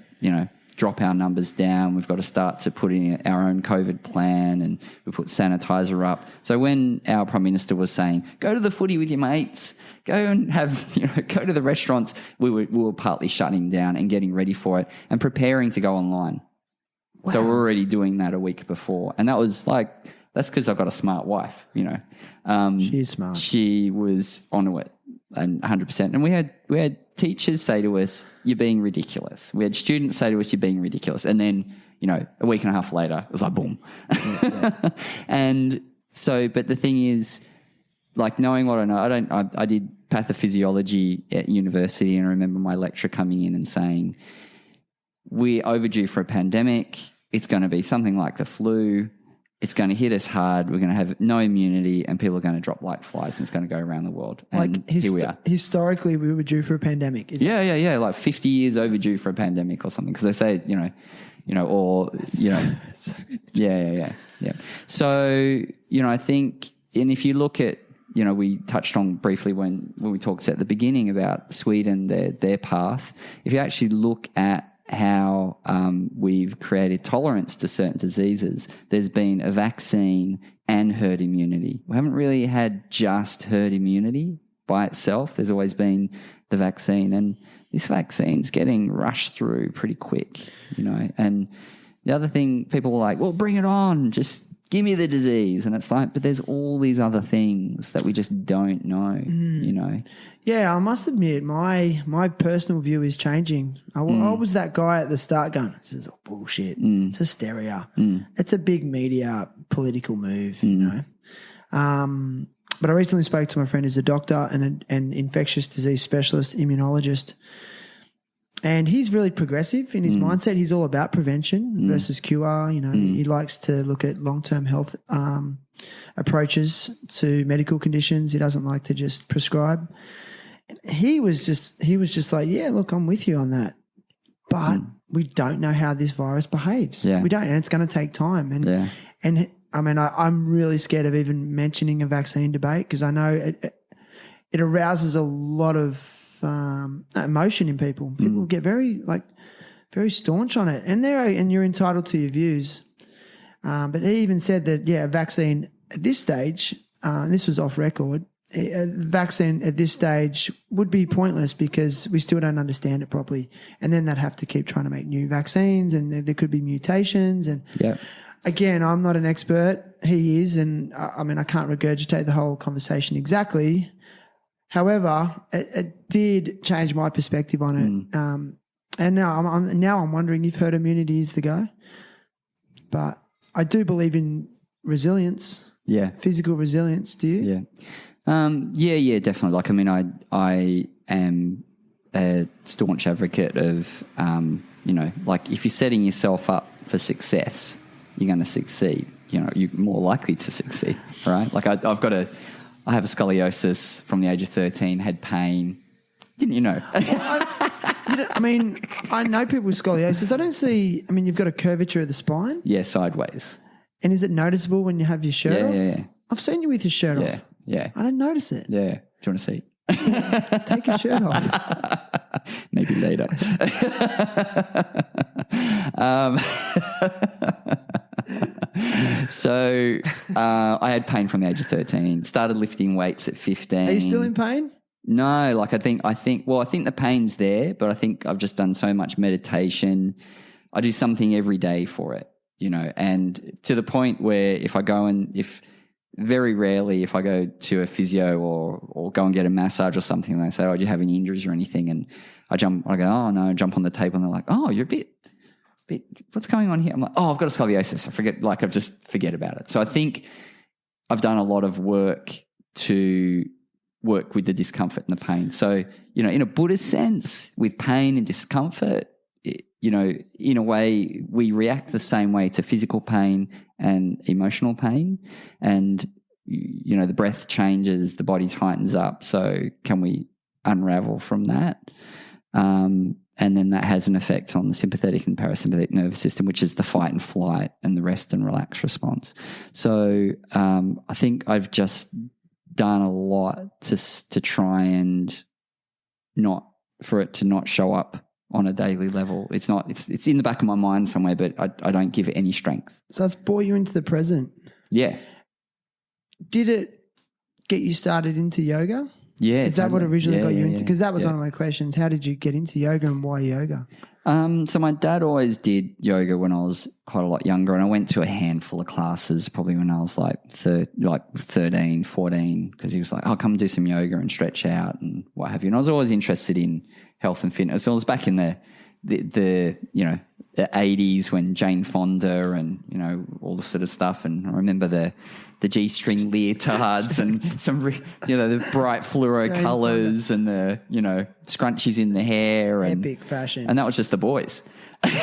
drop our numbers down. We've got to start to put in our own COVID plan, and we put sanitizer up. So when our Prime Minister was saying, go to the footy with your mates, go and have, go to the restaurants, we were partly shutting down and getting ready for it and preparing to go online. Wow. So we're already doing that a week before. And that was like, that's because I've got a smart wife, She's smart. She was onto it, and 100%. And we had teachers say to us, you're being ridiculous. We had students say to us, you're being ridiculous. And then, a week and a half later, it was like, boom. Yeah. And so, but the thing is, like, knowing what I know, I did pathophysiology at university, and I remember my lecturer coming in and saying, we're overdue for a pandemic. It's going to be something like the flu. It's going to hit us hard. We're going to have no immunity, and people are going to drop like flies, and it's going to go around the world. And here we are. Historically, we were due for a pandemic. Yeah. Like 50 years overdue for a pandemic or something, because they say, yeah. Yeah. So, I think, and if you look at, we touched on briefly when we talked at the beginning about Sweden, their path. If you actually look at how we've created tolerance to certain diseases, there's been a vaccine and herd immunity. We haven't really had just herd immunity by itself. There's always been the vaccine, and this vaccine's getting rushed through pretty quick, And the other thing, people are like, well, bring it on, just give me the disease. And it's like, but there's all these other things that we just don't know, Yeah, I must admit, my personal view is changing. I was that guy at the start going, this is all bullshit. It's hysteria. It's a big media political move, But I recently spoke to my friend who's a doctor and an infectious disease specialist, immunologist, and he's really progressive in his mindset. He's all about prevention versus cure. He likes to look at long-term health approaches to medical conditions. He doesn't like to just prescribe. He was just like, yeah, look, I'm with you on that, but we don't know how this virus behaves. Yeah. We don't, and it's going to take time. And I mean, I'm really scared of even mentioning a vaccine debate because I know it arouses a lot of emotion in people. People get very staunch on it, and you're entitled to your views. But he even said that, a vaccine at this stage, and this was off record, a vaccine at this stage would be pointless because we still don't understand it properly, and then they'd have to keep trying to make new vaccines, and there could be mutations. And again, I'm not an expert. He is, and I mean, I can't regurgitate the whole conversation exactly. However, it did change my perspective on it. And now I'm wondering if herd immunity is the go. But I do believe in resilience. Yeah. Physical resilience. Do you? Yeah. Definitely. Like, I mean, I am a staunch advocate of, like if you're setting yourself up for success, you're going to succeed. You're more likely to succeed, right? Like I have a scoliosis from the age of 13, had pain. Didn't you know? I mean, I know people with scoliosis. I don't see, you've got a curvature of the spine. Yeah, sideways. And is it noticeable when you have your shirt off? Yeah. I've seen you with your shirt off. Yeah. I don't notice it. Yeah. Do you want to see? Take your shirt off. Maybe later. So I had pain from the age of 13, started lifting weights at 15. Are you still in pain? No, like I think the pain's there, but I think I've just done so much meditation. I do something every day for it, and to the point where if very rarely if I go to a physio or go and get a massage or something, and they say, oh, do you have any injuries or anything? And I go, oh no, jump on the table, and they're like, oh, you're a bit, what's going on here? I'm like, oh, I've got a scoliosis. I just forget about it. So I think I've done a lot of work to work with the discomfort and the pain. So, in a Buddhist sense, with pain and discomfort, in a way, we react the same way to physical pain and emotional pain. And, the breath changes, the body tightens up. So can we unravel from that? And then that has an effect on the sympathetic and parasympathetic nervous system, which is the fight and flight and the rest and relax response. So I think I've just done a lot to try and for it to not show up on a daily level. It's in the back of my mind somewhere, but I don't give it any strength. So it's brought you into the present. Yeah. Did it get you started into yoga? Yeah. Is that what originally got you into? Because that was one of my questions. How did you get into yoga and why yoga? So my dad always did yoga when I was quite a lot younger, and I went to a handful of classes probably when I was like 13, 14, because he was like, oh, come do some yoga and stretch out and what have you. And I was always interested in health and fitness. So I was back in the 80s when Jane Fonda and, all the sort of stuff. And I remember the G-string leotards and some, the bright fluoro colours and the, scrunchies in the hair. And epic fashion. And that was just the boys. Isn't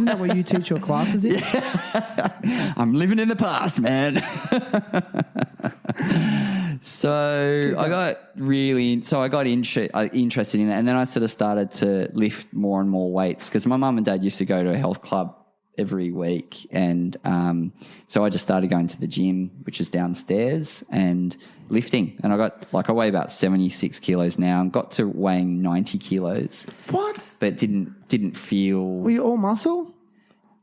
that what you teach your classes in? I'm living in the past, man. So I got interested in that, and then I sort of started to lift more and more weights because my mum and dad used to go to a health club every week, and so I just started going to the gym, which is downstairs, and lifting. And I weigh about 76 kilos now, and got to weighing 90 kilos. What? But didn't feel. Were you all muscle?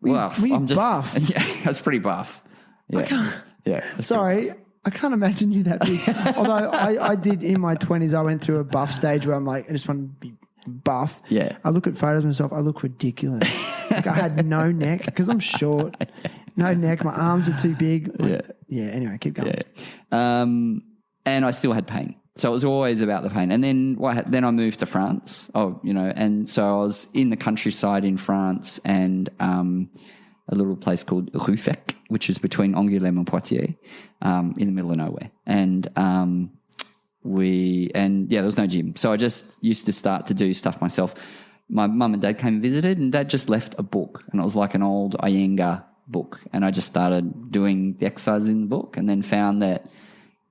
Well, were you I'm just buff? Yeah, I was pretty buff. Yeah, Sorry, I can't imagine you that big. Although I did in my 20s, I went through a buff stage where I'm like, I just want to be buff. Yeah. I look at photos of myself, I look ridiculous. Like I had no neck because I'm short. No neck, my arms are too big. Anyway, keep going. Yeah. And I still had pain. So it was always about the pain. And then then I moved to France. And so I was in the countryside in France, and a little place called Ruffec, which is between Angoulême and Poitiers, in the middle of nowhere. And there was no gym. So I just used to start to do stuff myself. My mum and dad came and visited, and dad just left a book, and it was like an old Younga book. And I just started doing the exercises in the book, and then found that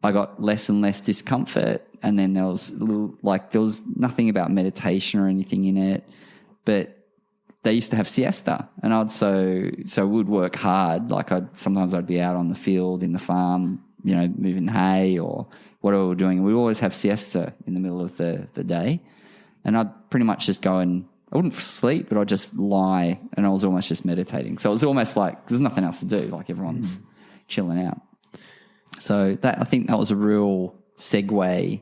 I got less and less discomfort. And then there was nothing about meditation or anything in it, but they used to have siesta, and we would work hard. Like sometimes I'd be out on the field in the farm, moving hay or whatever we're doing. We always have siesta in the middle of the day, and I'd pretty much just go and I wouldn't sleep, but I'd just lie, and I was almost just meditating. So it was almost like there's nothing else to do. Like everyone's chilling out. So I think that was a real segue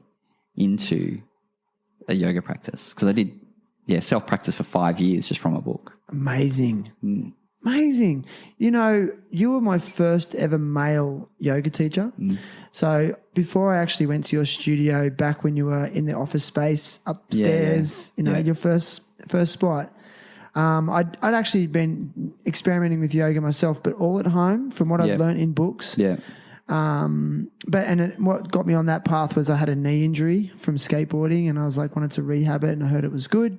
into a yoga practice, because I did self-practice for 5 years just from a book. Amazing. Amazing. You were my first ever male yoga teacher. So before I actually went to your studio, back when you were in the office space upstairs, your first spot, I'd actually been experimenting with yoga myself, but all at home from what I'd learned in books. Yeah. What got me on that path was I had a knee injury from skateboarding, and I was wanted to rehab it, and I heard it was good.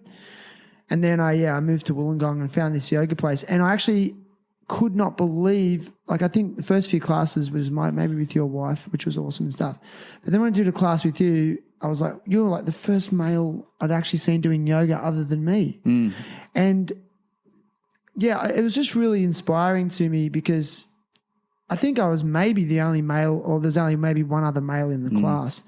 And then I moved to Wollongong and found this yoga place, and I actually could not believe, I think the first few classes was maybe with your wife, which was awesome and stuff. But then when I did a class with you, I was like, you were the first male I'd actually seen doing yoga other than me. And it was just really inspiring to me, because I think I was maybe the only male, or there's only maybe one other male in the class.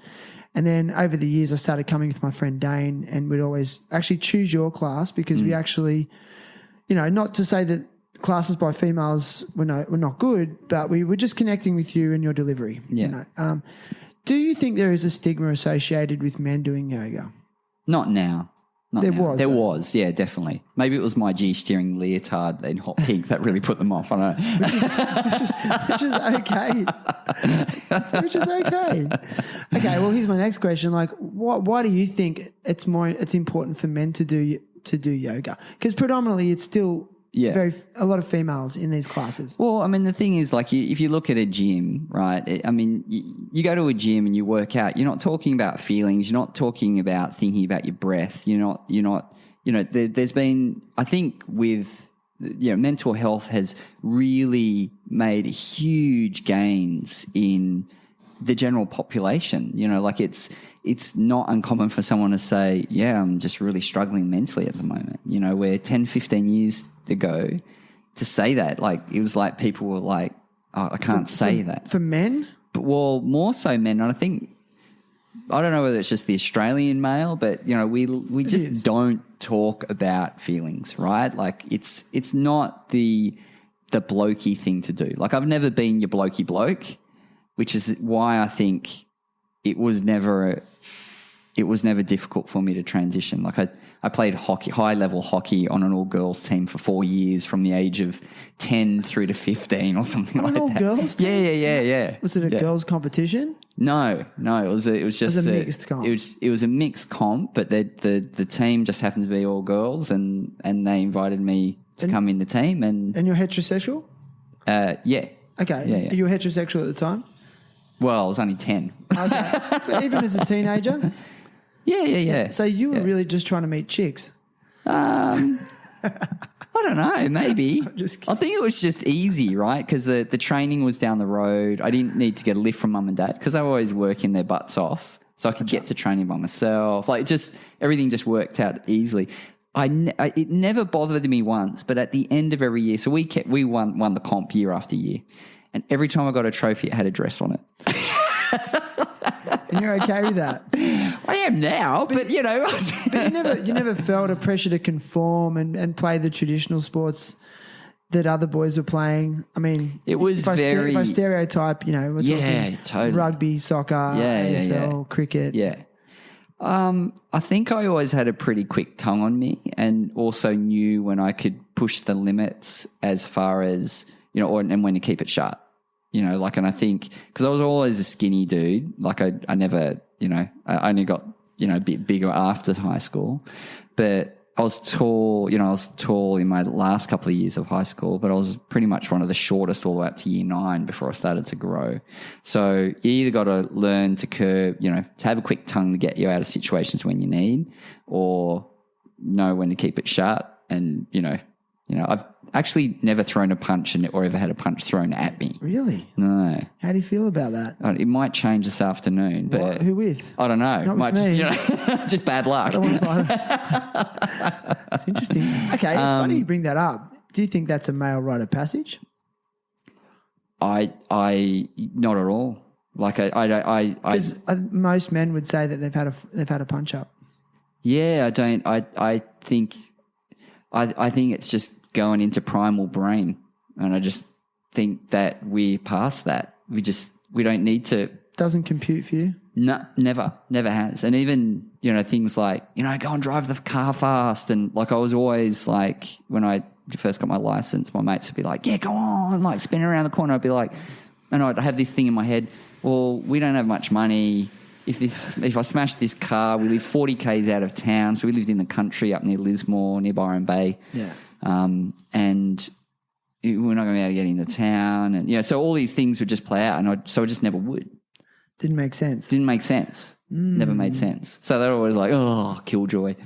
And then over the years, I started coming with my friend Dane, and we'd always actually choose your class because we actually, not to say that classes by females were not good, but we were just connecting with you and your delivery. Yeah. Do you think there is a stigma associated with men doing yoga? Not now. There was, yeah, definitely. Maybe it was my G-steering leotard in hot pink that really put them off. I don't know. Which is okay. Which is okay. Okay, well, here's my next question. Why do you think it's important for men to do yoga? Because predominantly it's still a lot of females in these classes. Well, I mean, the thing is, if you look at a gym, right? You go to a gym and you work out. You're not talking about feelings. You're not talking about thinking about your breath. You're not. There's been, I think, with mental health has really made huge gains in the general population. It's not uncommon for someone to say, I'm just really struggling mentally at the moment. Where 10, 15 years ago to say that, it was people were like, oh, I can't say that. For men? But, more so men. And I don't know whether it's just the Australian male, but, we just don't talk about feelings, right? It's not the blokey thing to do. I've never been your blokey bloke, which is why I think it was never difficult for me to transition. I played high level hockey on an all girls team for 4 years, from the age of 10 through to 15 or something like that. An all girls team? Yeah. Was it a girls competition? No. It was just a mixed comp. It was a mixed comp, but the team just happened to be all girls, and they invited me to come in the team. And you're heterosexual? Yeah. Okay. Yeah. Are you heterosexual at the time? Well, I was only 10. Okay. But even as a teenager? Yeah. So you were really just trying to meet chicks? I don't know, maybe. just kidding. I think it was just easy, right? Because the training was down the road. I didn't need to get a lift from mum and dad because they were always working their butts off. So I could get to training by myself. Like just everything just worked out easily. It never bothered me once, but at the end of every year, so we won the comp year after year. And every time I got a trophy, it had a dress on it. And you're okay with that? I am now, but you know. But you never felt a pressure to conform and play the traditional sports that other boys were playing. I mean, It was if I stereotype, you know, we're talking totally. rugby, soccer, AFL, cricket. Yeah. I think I always had a pretty quick tongue on me and also knew when I could push the limits as far as, you know, and when to keep it shut. You know, like, and I think, because I was always a skinny dude, like I never, you know, I only got, you know, a bit bigger after high school, but I was tall, you know, I was tall in my last couple of years of high school, but I was pretty much one of the shortest all the way up to year 9 before I started to grow. So you either got to learn to curb, you know, to have a quick tongue to get you out of situations when you need, or know when to keep it shut. And, you know, I've actually never thrown a punch or ever had a punch thrown at me. Really? No. How do you feel about that? It might change this afternoon, but What? Who with? I don't know. Not Might with just, me. you know, just bad luck. I don't want to That's interesting. Okay, it's funny you bring that up. Do you think that's a male rite of passage? I not at all. Like I Because most men would say that they've had a punch up. yeah, I don't. I think it's just going into primal brain, and I just think that we're past that. We don't need to. Doesn't compute for you? No, never has. And even, you know, things like, you know, go and drive the car fast. And like, I was always like, when I first got my license, my mates would be like, yeah, go on, like spin around the corner. I'd be like, and I'd have this thing in my head, well, we don't have much money. If I smash this car, we live 40 Ks out of town. So we lived in the country up near Lismore, near Byron Bay. Yeah. And we're not going to be able to get into town. And, you know, so all these things would just play out. And I just never would. Didn't make sense. Didn't make sense. Never made sense. So they're always like, oh, killjoy.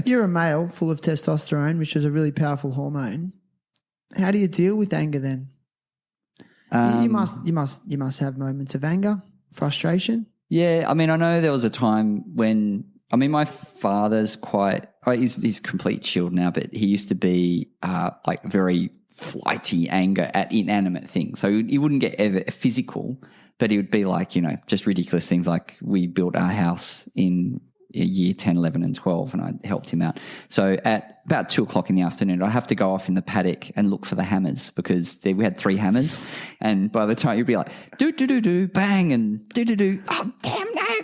You're a male full of testosterone, which is a really powerful hormone. How do you deal with anger then? You must have moments of anger, frustration. Yeah, I mean, I know there was a time when, I mean, my father's he's complete chilled now, but he used to be like very flighty anger at inanimate things. So he wouldn't get ever physical, but he would be like, you know, just ridiculous things like we built our house in year 10, 11 and 12 and I helped him out. So at about 2:00 in the afternoon, I'd have to go off in the paddock and look for the hammers because we had 3 hammers. And by the time you'd be like, do, bang, and do, oh,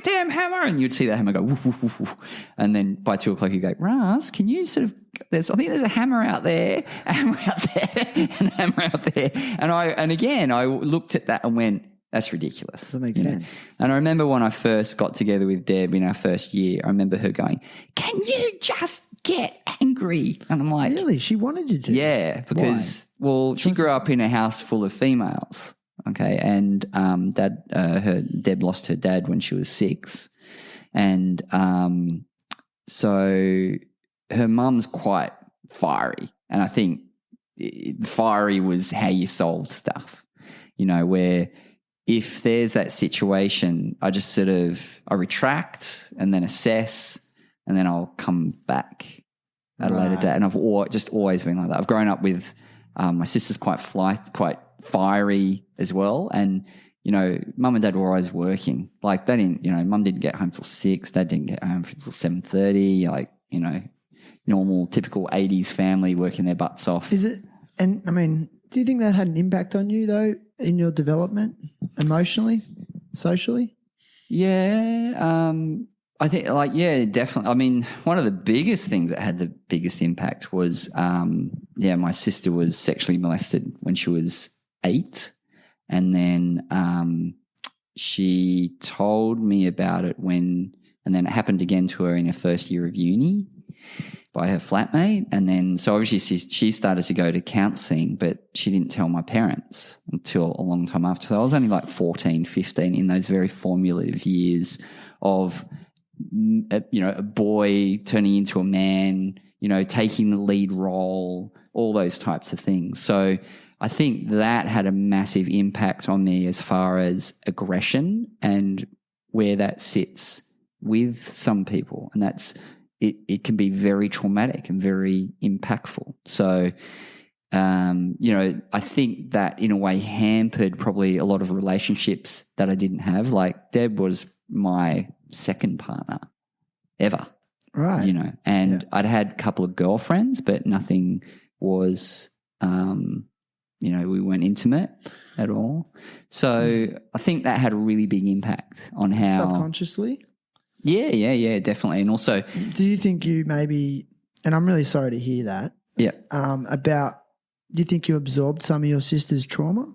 damn hammer. And you'd see that hammer go, woof, woof, woof, woof. And then by 2:00 you go, Russ, can you sort of, I think there's a hammer out there, a hammer out there, and a hammer out there. And again, I looked at that and went, that's ridiculous. Doesn't make sense. And I remember when I first got together with Deb in our first year, I remember her going, can you just get angry? And I'm like, Really? She wanted you to? yeah, because, she grew up in a house full of females. Okay. And Deb lost her dad when she was 6. And so her mum's quite fiery. And I think fiery was how you solved stuff, you know, where if there's that situation, I just I retract and then assess and then I'll come back at a later date. And I've just always been like that. I've grown up with my sister's quite fiery as well. And, you know, mum and dad were always working. Like they didn't, you know, mum didn't get home till 6. Dad didn't get home till 7:30. Like, you know, normal, typical 80s family working their butts off. Is it? And I mean, do you think that had an impact on you though in your development, emotionally, socially? Yeah, I think definitely. I mean, one of the biggest things that had the biggest impact was, my sister was sexually molested when she was 8. And then she told me about it and then it happened again to her in her first year of uni by her flatmate. And then, so obviously she started to go to counselling, but she didn't tell my parents until a long time after. So I was only like 14, 15 in those very formative years of, you know, a boy turning into a man, taking the lead role, all those types of things. So I think that had a massive impact on me as far as aggression and where that sits with some people. And that's, it can be very traumatic and very impactful. So, I think that in a way hampered probably a lot of relationships that I didn't have. Like Deb was my second partner ever. Right. And I'd had a couple of girlfriends, but nothing was, we weren't intimate at all. So I think that had a really big impact on how subconsciously. Yeah, definitely. And also, do you think you maybe, and I'm really sorry to hear that. Yeah. Do you think you absorbed some of your sister's trauma?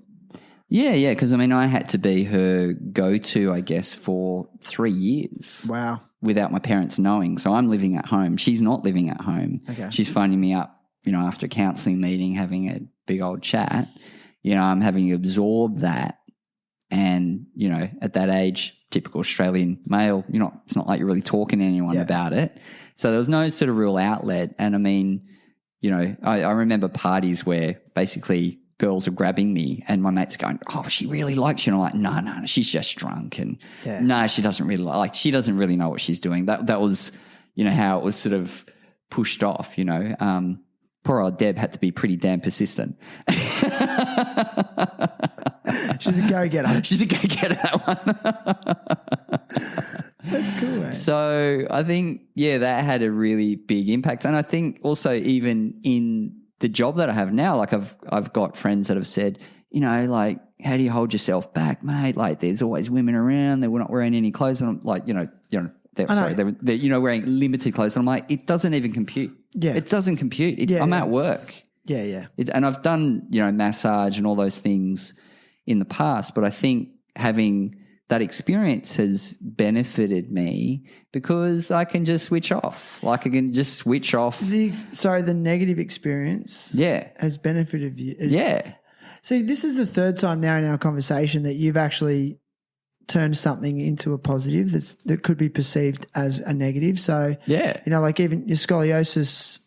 Yeah. Because I had to be her go-to, I guess, for 3 years. Wow. Without my parents knowing. So I'm living at home. She's not living at home. Okay. She's phoning me up, after a counselling meeting, having a big old chat. I'm having to absorb that. And, at that age, typical Australian male, it's not like you're really talking to anyone about it. So there was no sort of real outlet. And I remember parties where basically girls are grabbing me and my mates going, oh, she really likes you. And I'm like, no, she's just drunk. And no, she doesn't really she doesn't really know what she's doing. That was, how it was sort of pushed off, Poor old Deb had to be pretty damn persistent. She's a go-getter. She's a go-getter, that one. That's cool, man. So I think, that had a really big impact. And I think also even in the job that I have now, like I've got friends that have said, like, how do you hold yourself back, mate? Like there's always women around. They were not wearing any clothes. And I'm like, they're wearing limited clothes. And I'm like, it doesn't even compute. Yeah. It doesn't compute. I'm at work. Yeah. And I've done, massage and all those things in the past, but I think having that experience has benefited me because I can just switch off. Like I can just switch off. The negative experience has benefited you. See, this is the third time now in our conversation that you've actually turned something into a positive that could be perceived as a negative. So, like even your scoliosis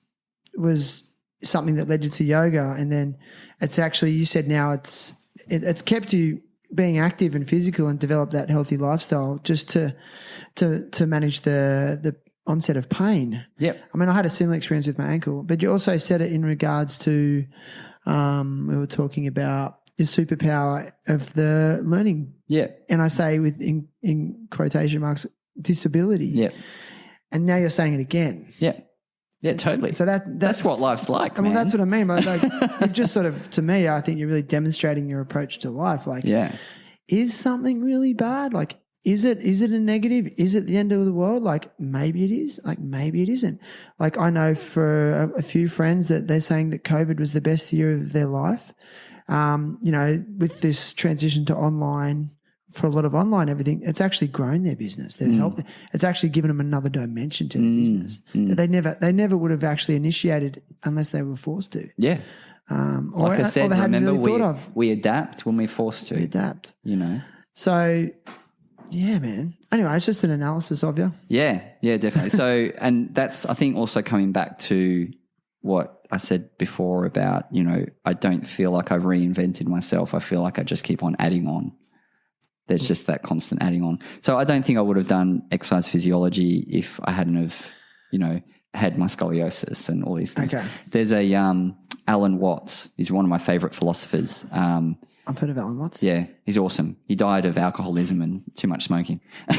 was something that led you to yoga, and then it's actually, you said now it's kept you being active and physical and develop that healthy lifestyle just to manage the onset of pain. Yep. I had a similar experience with my ankle, but you also said it in regards to we were talking about the superpower of the learning. Yeah. And I say in quotation marks, disability. Yeah. And now you're saying it again. Yeah. Yeah, totally. So that's what life's like, man. That's what I mean. But you've just sort of, to me, I think you're really demonstrating your approach to life. Like, is something really bad? Like, is it a negative? Is it the end of the world? Like, maybe it is. Like, maybe it isn't. Like, I know for a few friends that they're saying that COVID was the best year of their life. With this transition to online, for a lot of online everything, it's actually grown their business. It's actually given them another dimension to their business that they never would have actually initiated unless they were forced to. Yeah. Like I said, remember we adapt when we're forced to. We adapt. So, yeah, man. Anyway, it's just an analysis of you. Yeah, definitely. So, and that's, I think, also coming back to what I said before about, I don't feel like I've reinvented myself. I feel like I just keep on adding on. There's just that constant adding on. So I don't think I would have done exercise physiology if I hadn't have, had my scoliosis and all these things. Okay. There's a Alan Watts. He's one of my favorite philosophers. I've heard of Alan Watts. Yeah, he's awesome. He died of alcoholism and too much smoking in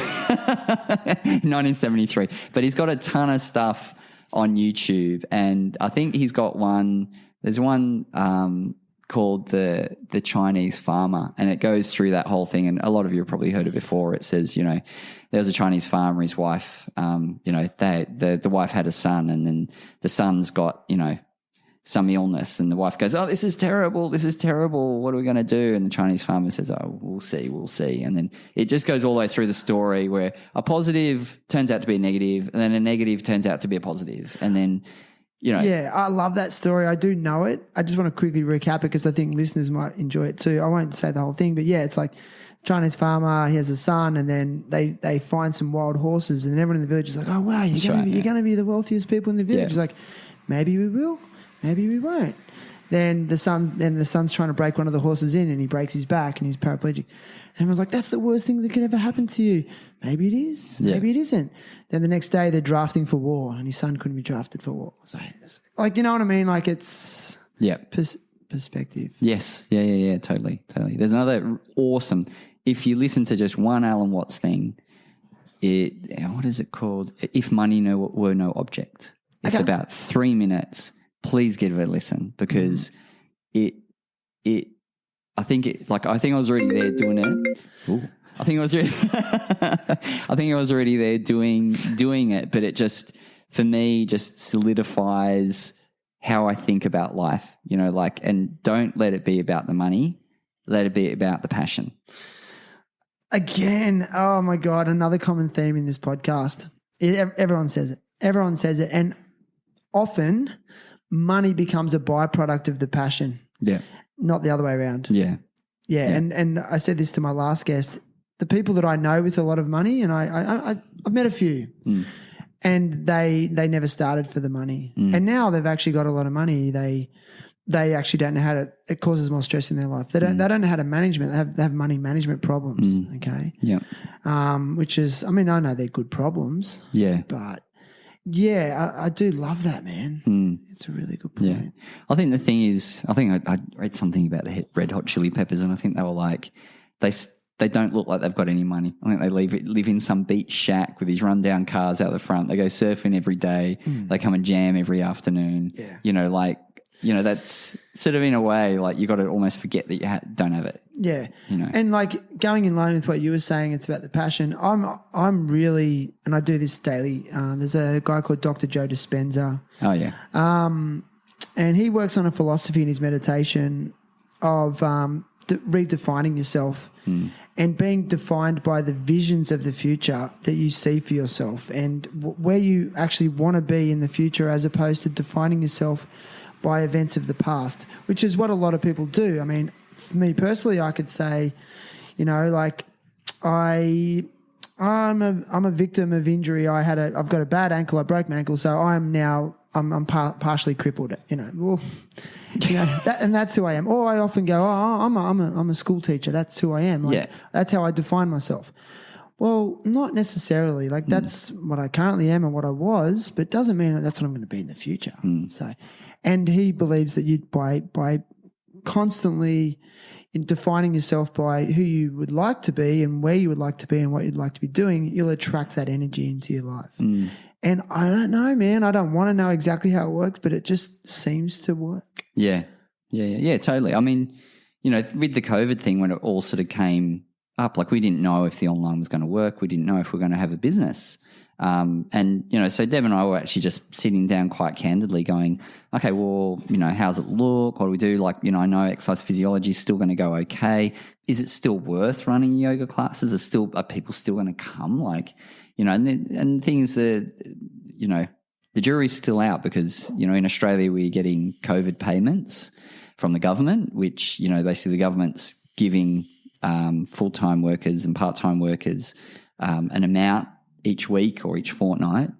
1973. But he's got a ton of stuff on YouTube, and I think he's got one. There's one called the Chinese Farmer, and it goes through that whole thing. And a lot of you have probably heard it before. It says, there was a Chinese farmer, his wife, the wife had a son, and then the son's got, some illness, and the wife goes, oh, this is terrible. What are we going to do? And the Chinese farmer says, oh, we'll see. And then it just goes all the way through the story where a positive turns out to be a negative, and then a negative turns out to be a positive. And then, Yeah, I love that story. I do know it. I just want to quickly recap it because I think listeners might enjoy it too. I won't say the whole thing, but yeah, it's like Chinese farmer, he has a son, and then they find some wild horses, and everyone in the village is like, oh, wow, you're going to be the wealthiest people in the village. Yeah. It's like, Maybe we will. Maybe we won't. Then the son's trying to break one of the horses in, and he breaks his back, and he's paraplegic. And everyone's like, that's the worst thing that could ever happen to you. Maybe it is. Maybe it isn't. Then the next day they're drafting for war, and his son couldn't be drafted for war. So, like, you know what I mean? Like, it's perspective. Yes. Yeah. Totally. There's another awesome. If you listen to just one Alan Watts thing, what is it called? If money were no object. It's about 3 minutes. Please give it a listen, because I think I was already there doing it. Ooh. I think I was already there doing it, but it just, for me, just solidifies how I think about life, you know, like, and don't let it be about the money, let it be about the passion. Again, oh my God, another common theme in this podcast. Everyone says it. And often money becomes a byproduct of the passion. Yeah. Not the other way around. Yeah. And I said this to my last guest, the people that I know with a lot of money, and I've met a few, and they never started for the money. And now they've actually got a lot of money. They actually don't know how to, it causes more stress in their life. They don't know how to manage it. They have money management problems. Okay. Yeah. Which is, I mean, I know they're good problems. Yeah. But yeah, I do love that, man. It's a really good point. Yeah. I think the thing is, I read something about the Red Hot Chili Peppers, and I think they were like, they don't look like they've got any money. I think they live in some beach shack with these rundown cars out the front. They go surfing every day. They come and jam every afternoon. Yeah. You know, like, you know, that's sort of in a way like you got to almost forget that you don't have it. Yeah. You know, and like going in line with what you were saying, it's about the passion. I'm really, and I do this daily. There's a guy called Dr. Joe Dispenza. Oh yeah. And he works on a philosophy in his meditation of redefining yourself and being defined by the visions of the future that you see for yourself and where you actually want to be in the future, as opposed to defining yourself by events of the past, which is what a lot of people do. I mean, for me personally, I could say, you know, like I'm a victim of injury. I've got a bad ankle. I broke my ankle, so I'm partially crippled. You know, well, you know and that's who I am. Or I often go, I'm a school teacher. That's who I am. Like, that's how I define myself. Well, not necessarily. Like that's what I currently am and what I was, but it doesn't mean that's what I'm going to be in the future. So, and he believes that you by constantly in defining yourself by who you would like to be and where you would like to be and what you'd like to be doing, you'll attract that energy into your life. And I don't know, man. I don't want to know exactly how it works, but it just seems to work. Yeah, totally. I mean, you know, with the COVID thing, when it all sort of came up, like we didn't know if the online was going to work. We didn't know if we were going to have a business. And, you know, so Deb and I were actually just sitting down quite candidly going, okay, well, you know, how's it look? What do we do? Like, you know, I know exercise physiology is still going to go okay. Is it still worth running yoga classes? Are people still going to come? Like, you know, and things that, you know, the jury's still out because, you know, in Australia we're getting COVID payments from the government, which, you know, basically the government's giving full-time workers and part-time workers an amount each week or each fortnight,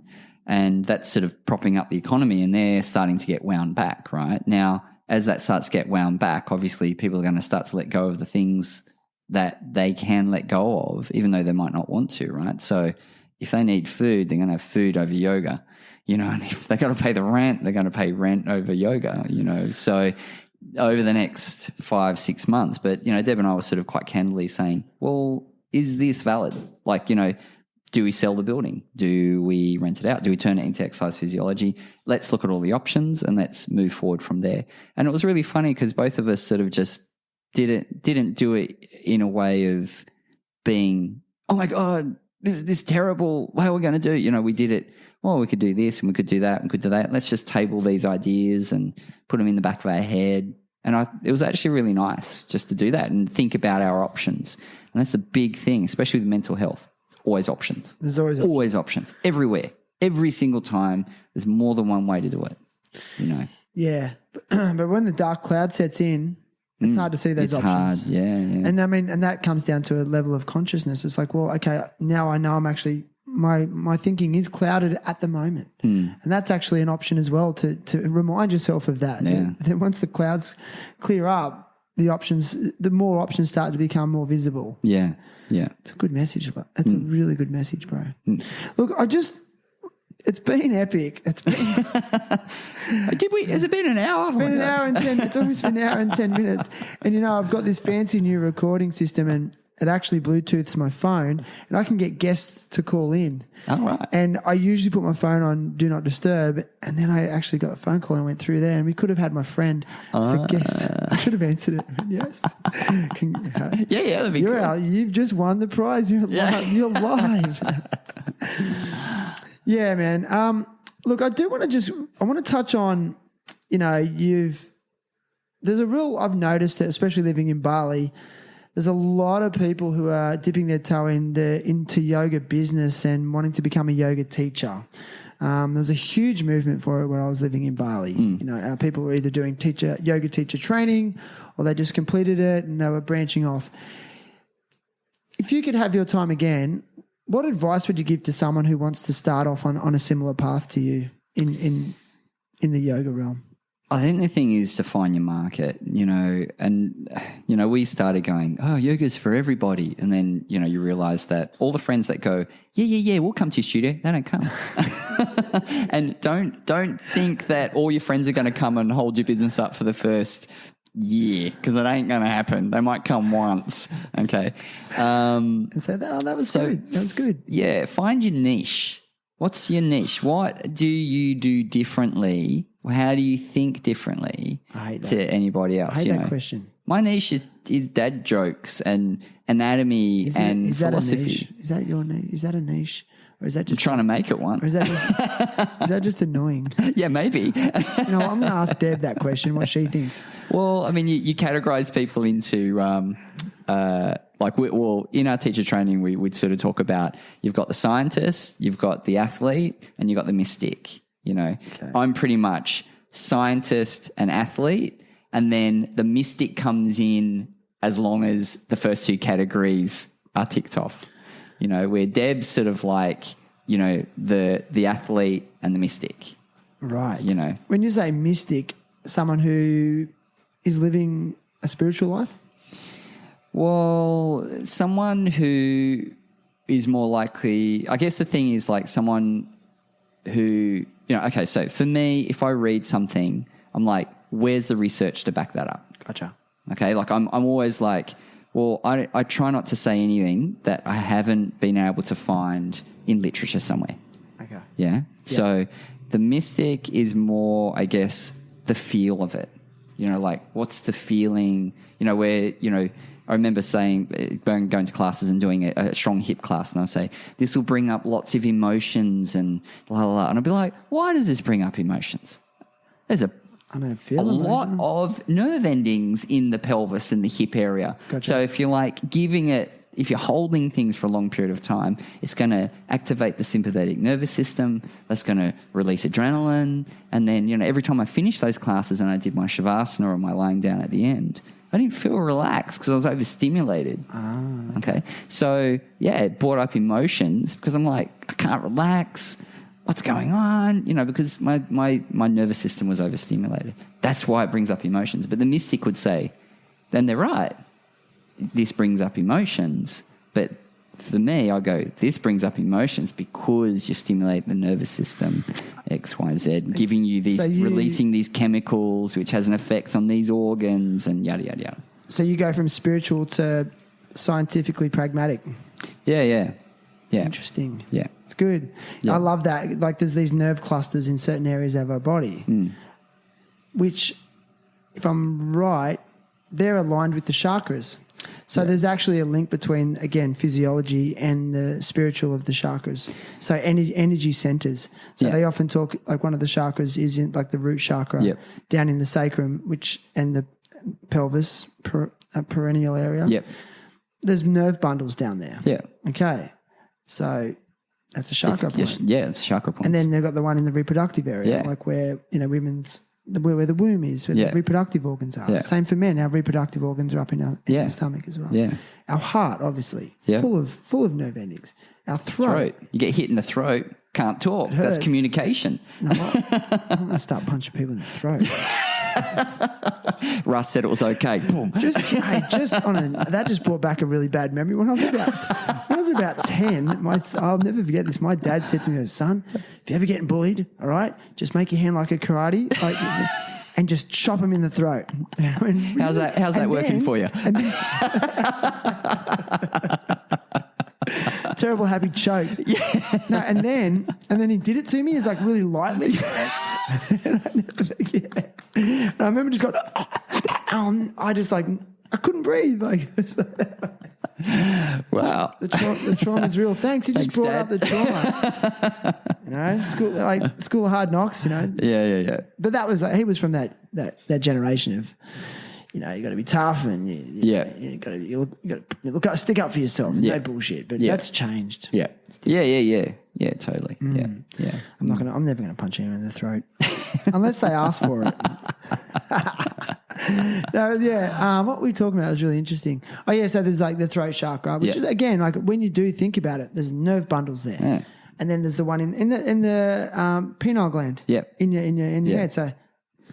and that's sort of propping up the economy, and they're starting to get wound back, right? Now, as that starts to get wound back, obviously people are going to start to let go of the things that they can let go of, even though they might not want to, right? So if they need food, they're going to have food over yoga, you know, and if they've got to pay the rent, they're going to pay rent over yoga, you know, so over the next 5-6 months. But, you know, Deb and I were sort of quite candidly saying, well, is this valid? Like, you know, do we sell the building? Do we rent it out? Do we turn it into exercise physiology? Let's look at all the options and let's move forward from there. And it was really funny because both of us sort of just didn't do it in a way of being, oh my God, this is terrible. How are we going to do it? You know, we did it, well, we could do this and we could do that and we could do that. Let's just table these ideas and put them in the back of our head. And it was actually really nice just to do that and think about our options. And that's the big thing, especially with mental health. Always options. There's always options. Everywhere. Every single time. There's more than one way to do it, you know. Yeah. But when the dark cloud sets in, it's hard to see those options. It's hard, yeah. And I mean, and that comes down to a level of consciousness. It's like, well, okay, now I know I'm actually my thinking is clouded at the moment. And that's actually an option as well to remind yourself of that. Yeah. Then once the clouds clear up, the more options start to become more visible. Yeah. Yeah. It's a good message. That's a really good message, bro. Look, it's been epic. It's been Has it been an hour? It's been an hour and 10. It's almost been an hour and 10 minutes. And I've got this fancy new recording system, and it actually Bluetooths my phone, and I can get guests to call in. All right. And I usually put my phone on Do Not Disturb, and then I actually got the phone call and I went through there, and we could have had my friend as a guest. I should have answered it. Yes. Yeah, that'd be cool. You've just won the prize. You're live. You're live. Yeah, man. Look, I want to touch on, there's a real, I've noticed it, especially living in Bali, there's a lot of people who are dipping their toe into yoga business and wanting to become a yoga teacher. There's a huge movement for it where I was living in Bali. People were either doing yoga teacher training, or they just completed it and they were branching off. If you could have your time again, what advice would you give to someone who wants to start off on a similar path to you in the yoga realm? I think the thing is to find your market, we started going, oh, yoga's for everybody. And then, you realize that all the friends that go, yeah, we'll come to your studio, they don't come. And don't think that all your friends are going to come and hold your business up for the first year, because it ain't going to happen. They might come once. Okay. And say, that was good. That was good. Yeah. Find your niche. What's your niche? What do you do differently? How do you think differently to anybody else? I hate that question. My niche is dad jokes and anatomy and philosophy. Is that your niche? Is that a niche? Or is that just I'm trying to make it one? Or is that just annoying? Yeah, maybe. I'm going to ask Deb that question, what she thinks. Well, I mean, you categorize people into in our teacher training, we'd sort of talk about, you've got the scientist, you've got the athlete, and you've got the mystic. Okay. I'm pretty much scientist and athlete, and then the mystic comes in as long as the first two categories are ticked off. Where Deb's sort of like, the athlete and the mystic. Right. When you say mystic, someone who is living a spiritual life? Well, someone who is more likely, I guess the thing is like someone who, okay, so for me, if I read something, I'm like, where's the research to back that up? Gotcha. Okay, like I'm always like, well, I try not to say anything that I haven't been able to find in literature somewhere. Okay. Yeah? So the mystic is more, I guess, the feel of it. Like what's the feeling, where, I remember saying, going to classes and doing a strong hip class, and I'll say, this will bring up lots of emotions and blah, blah, blah. And I'll be like, why does this bring up emotions? There's a lot of nerve endings in the pelvis and the hip area. Gotcha. So if you're like if you're holding things for a long period of time, it's going to activate the sympathetic nervous system. That's going to release adrenaline. And then, every time I finished those classes and I did my shavasana or my lying down at the end, I didn't feel relaxed because I was overstimulated. Okay. So, it brought up emotions because I'm like, I can't relax. What's going on? Because my nervous system was overstimulated. That's why it brings up emotions. But the mystic would say, then they're right. This brings up emotions. But for me, I go, this brings up emotions because you stimulate the nervous system, X, Y, Z, giving you these, releasing these chemicals, which has an effect on these organs and yada, yada, yada. So you go from spiritual to scientifically pragmatic. Yeah. Interesting. Yeah. It's good. Yeah. I love that. Like there's these nerve clusters in certain areas of our body, which, if I'm right, they're aligned with the chakras. So there's actually a link between, again, physiology and the spiritual of the chakras. So energy centers. So they often talk, like one of the chakras is in like the root chakra down in the sacrum, and the pelvis, perennial area. Yep. There's nerve bundles down there. Yeah. Okay. So that's a chakra point. It's chakra points. And then they've got the one in the reproductive area, like where, where the womb is, where the reproductive organs are. Same for men. Our reproductive organs are up in our stomach as well. Yeah. Our heart, obviously, full of nerve endings. Our throat. You get hit in the throat, can't talk. That's communication. I'm going to start punching people in the throat. Russ said it was okay. Boom. That just brought back a really bad memory. When I was about 10, I'll never forget this. My dad said to me, son, if you're ever getting bullied, all right, just make your hand like a karate and just chop him in the throat. How's that working for you? Terrible happy chokes. Yeah. No, and then he did it to me. He's like really lightly. And I never forget. And I remember just going, I couldn't breathe. Wow. The trauma is real. Thanks. You just brought Dad. up the trauma. School of hard knocks, Yeah. But that was he was from that generation of, you got to be tough and you got to stick up for yourself. No bullshit. But that's changed. Yeah. Yeah, totally. Yeah. I'm never going to punch anyone in the throat unless they ask for it. What were we talking about was really interesting. Oh yeah, so there's like the throat chakra, which is again like when you do think about it, there's nerve bundles there, and then there's the one in the pineal gland, in your head. So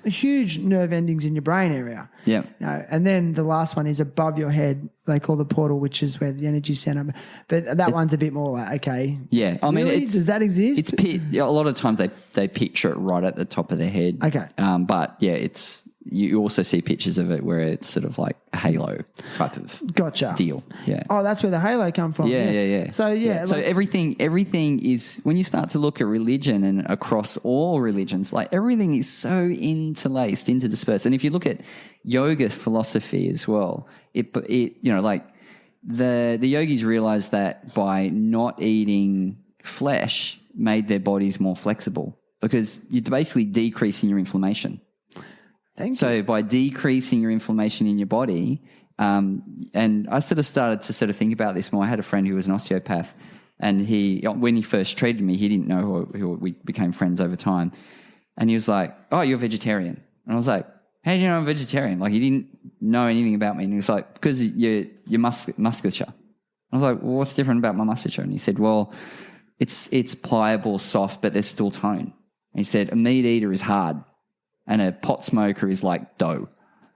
huge nerve endings in your brain area. Yeah. And then the last one is above your head. They call the portal, which is where the energy center. But that one's a bit more like, okay. Yeah. I mean, does that exist? A lot of times they picture it right at the top of their head. Okay. But yeah, you also see pictures of it where it's sort of like a halo type of deal. Yeah. Oh, that's where the halo come from. Yeah. So so everything is, when you start to look at religion and across all religions, like everything is so interlaced, interdispersed. And if you look at yoga philosophy as well, the yogis realized that by not eating flesh made their bodies more flexible because you're basically decreasing your inflammation. So by decreasing your inflammation in your body, and I sort of started to think about this more. I had a friend who was an osteopath, and when he first treated me, he didn't know who we became friends over time. And he was like, "Oh, you're vegetarian." And I was like, "How do you know I'm vegetarian?" Like he didn't know anything about me. And he was like, "Because your musculature." I was like, "Well, what's different about my musculature?" And he said, "Well, it's pliable, soft, but there's still tone." And he said, "A meat eater is hard. And a pot smoker is like dough."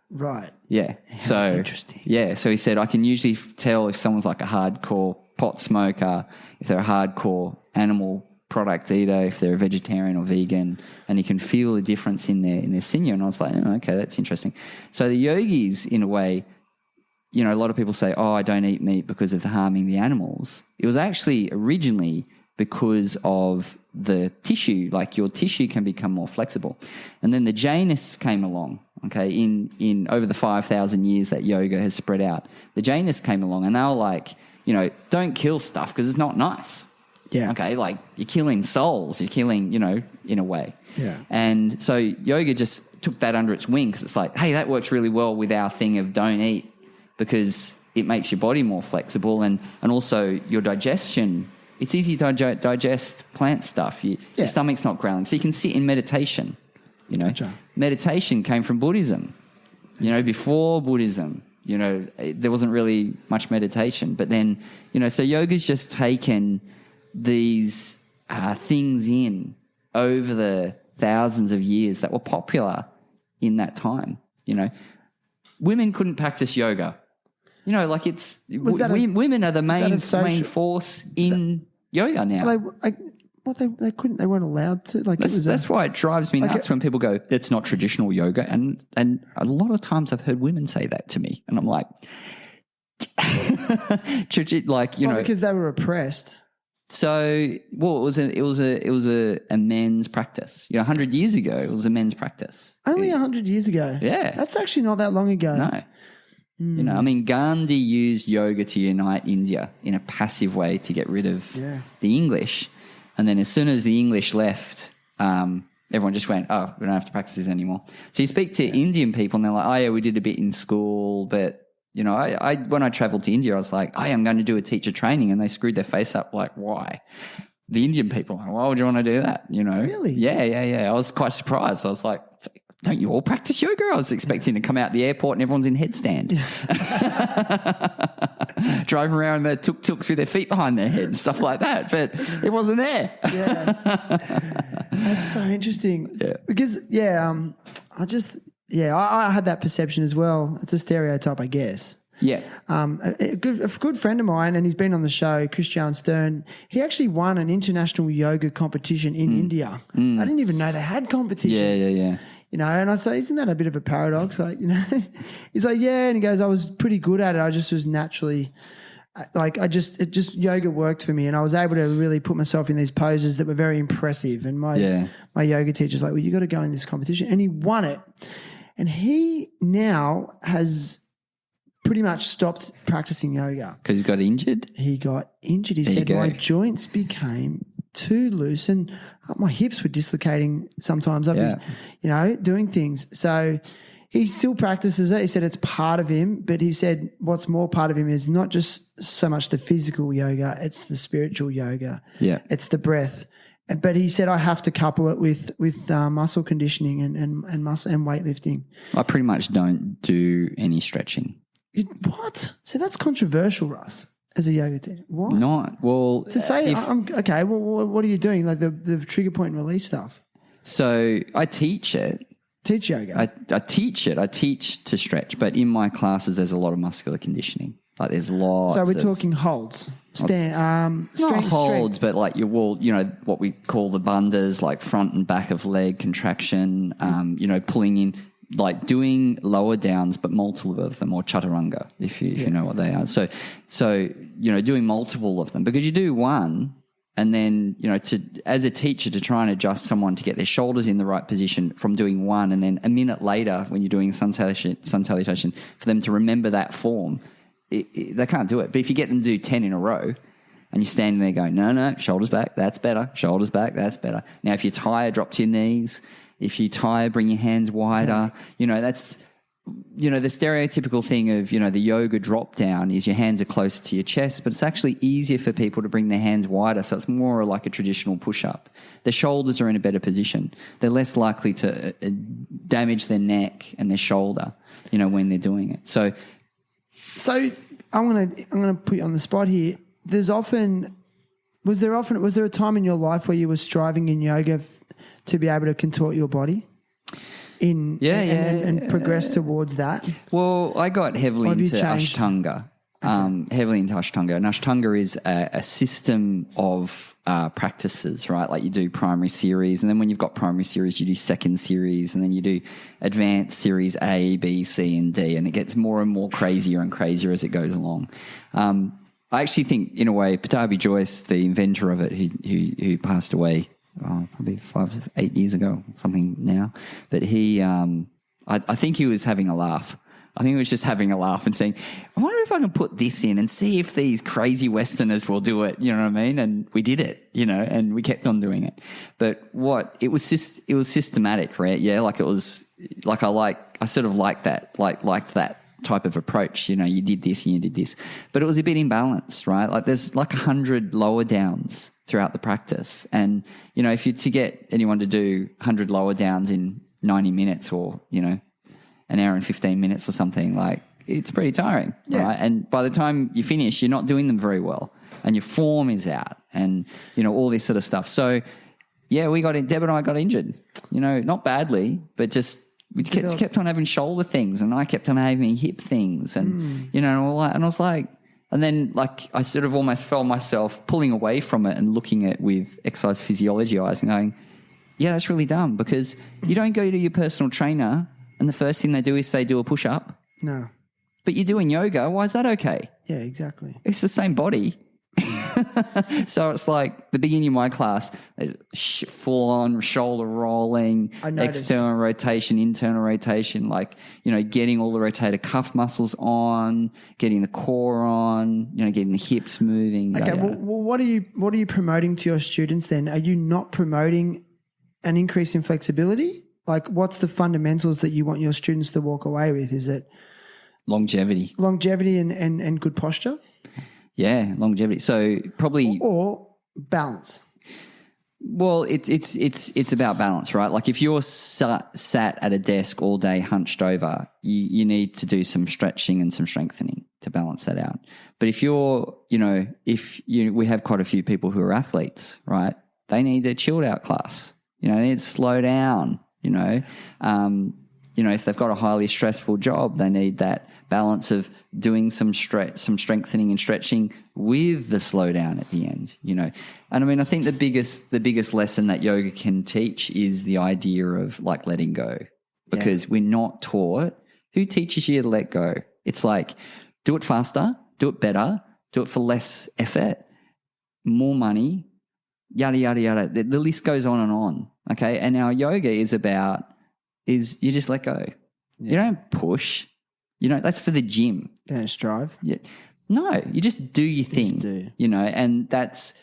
Right. Yeah. How interesting. Yeah. So he said, I can usually tell if someone's like a hardcore pot smoker, if they're a hardcore animal product eater, if they're a vegetarian or vegan, and you can feel the difference in their sinew. And I was like, okay, that's interesting. So the yogis, in a way, a lot of people say, oh, I don't eat meat because of the harming the animals. It was actually originally because of the tissue, like your tissue can become more flexible. And then the Jainists came along, okay, in over the 5,000 years that yoga has spread out. The Jainists came along and they were like, don't kill stuff because it's not nice. Yeah. Okay, like you're killing souls, you're killing, in a way. Yeah. And so yoga just took that under its wing because it's like, hey, that works really well with our thing of don't eat because it makes your body more flexible and also your digestion. It's easy to digest plant stuff. Your stomach's not growling. So you can sit in meditation, Gotcha. Meditation came from Buddhism. Before Buddhism, there wasn't really much meditation. But then, so yoga's just taken these things in over the thousands of years that were popular in that time. Women couldn't practice yoga. Women are the main force in yoga now. They couldn't. They weren't allowed to. That's why it drives me nuts when people go, "It's not traditional yoga," and a lot of times I've heard women say that to me, and I'm like, because they were oppressed. So, it was a men's practice. 100 years ago, it was a men's practice. Only 100 years ago. Yeah, that's actually not that long ago. No. Gandhi used yoga to unite India in a passive way to get rid of the English. And then as soon as the English left, everyone just went, oh, we don't have to practice this anymore. So you speak to Indian people and they're like, oh, yeah, we did a bit in school. But, when I traveled to India, I was like, I'm going to do a teacher training. And they screwed their face up like, why? The Indian people, like, why would you want to do that? Really? Yeah. I was quite surprised. I was like, don't you all practice yoga? I was expecting to come out the airport and everyone's in headstand. driving around their tuk-tuks with their feet behind their head and stuff like that. But it wasn't there. Yeah. That's so interesting. Yeah. Because, I had that perception as well. It's a stereotype, I guess. Yeah. A good friend of mine, and he's been on the show, Christian Stern, he actually won an international yoga competition in India. I didn't even know they had competitions. Yeah. You know, and I say, isn't that a bit of a paradox? Like, you know, he's like, yeah. And he goes, I was pretty good at it. I just was naturally yoga worked for me, and I was able to really put myself in these poses that were very impressive. And my yoga teacher's like, well, you got to go in this competition. And he won it. And he now has pretty much stopped practicing yoga. Because he got injured? He got injured. He said, my joints became too loose and my hips were dislocating sometimes. I'd be, you know, doing things. So he still practices it. He said it's part of him, but he said what's more part of him is not just so much the physical yoga, it's the spiritual yoga. Yeah. It's the breath. But he said I have to couple it with muscle conditioning and muscle and weightlifting. I pretty much don't do any stretching. What? So that's controversial, Russ, as a yoga teacher. Why? Not. Well, to say, okay, well, what are you doing? Like the trigger point and release stuff? So I teach it. Teach yoga? I teach it. I teach to stretch, but in my classes there's a lot of muscular conditioning. Like there's lots. So we're talking holds, not holds, but like what we call the bandhas, like front and back of leg contraction. Pulling in, like doing lower downs, but multiple of them, or chaturanga, if you know what they are. So doing multiple of them, because you do one, and then as a teacher to try and adjust someone to get their shoulders in the right position from doing one, and then a minute later when you're doing sun salutation, for them to remember that form. They can't do it. But if you get them to do 10 in a row and you're standing there going, no, shoulders back, that's better. Shoulders back, that's better. Now, if you're tired, drop to your knees. If you're tired, bring your hands wider. That's, the stereotypical thing of, the yoga drop down is your hands are close to your chest, but it's actually easier for people to bring their hands wider. So it's more like a traditional push-up. Their shoulders are in a better position. They're less likely to damage their neck and their shoulder, when they're doing it. So I'm gonna put you on the spot here. Was there a time in your life where you were striving in yoga to be able to contort your body and progress towards that? Well, I got heavily into Ashtanga. And Ashtanga is a system of practices, right? Like you do primary series, and then when you've got primary series, you do second series, and then you do advanced series A, B, C, and D, and it gets more and more crazier and crazier as it goes along. I actually think, in a way, Patabi Joyce, the inventor of it, who passed away probably 5-8 years ago, something now, but he, I think he was having a laugh. I think he was just having a laugh and saying, I wonder if I can put this in and see if these crazy Westerners will do it, you know what I mean? And we did it, and we kept on doing it. But it was systematic, right? Yeah, like it was, like I sort of liked that, liked that type of approach. You did this and you did this. But it was a bit imbalanced, right? Like there's like 100 lower downs throughout the practice. And, if you're to get anyone to do 100 lower downs in 90 minutes or, an hour and 15 minutes or something, like it's pretty tiring, right? And by the time you finish, you're not doing them very well and your form is out and, all this sort of stuff. So, Deb and I got injured, not badly, but just we kept on having shoulder things and I kept on having hip things and, all that. And I was like, and then like I sort of almost felt myself pulling away from it and looking at it with exercise physiology eyes and going, yeah, that's really dumb because you don't go to your personal trainer and the first thing they do is say, do a push-up. No. But you're doing yoga. Why is that okay? Yeah, exactly. It's the same body. So it's like the beginning of my class, there's full-on shoulder rolling, external rotation, internal rotation, like, getting all the rotator cuff muscles on, getting the core on, getting the hips moving. Okay, well, what are you promoting to your students then? Are you not promoting an increase in flexibility? Like, what's the fundamentals that you want your students to walk away with? Is it longevity and good posture? Yeah, longevity. So probably or balance. Well, it's about balance, right? Like if you're sat at a desk all day hunched over, you need to do some stretching and some strengthening to balance that out. But if we have quite a few people who are athletes, right? They need a chilled out class. They need to slow down. If they've got a highly stressful job, they need that balance of doing some strengthening and stretching with the slowdown at the end. And I mean, I think the biggest lesson that yoga can teach is the idea of like letting go, because we're not taught. Who teaches you to let go? It's like, do it faster, do it better, do it for less effort, more money, yada, yada, yada. The list goes on and on, okay? And our yoga is you just let go. Yeah. You don't push. That's for the gym. You don't strive. Yeah. No, you just do your thing, and that's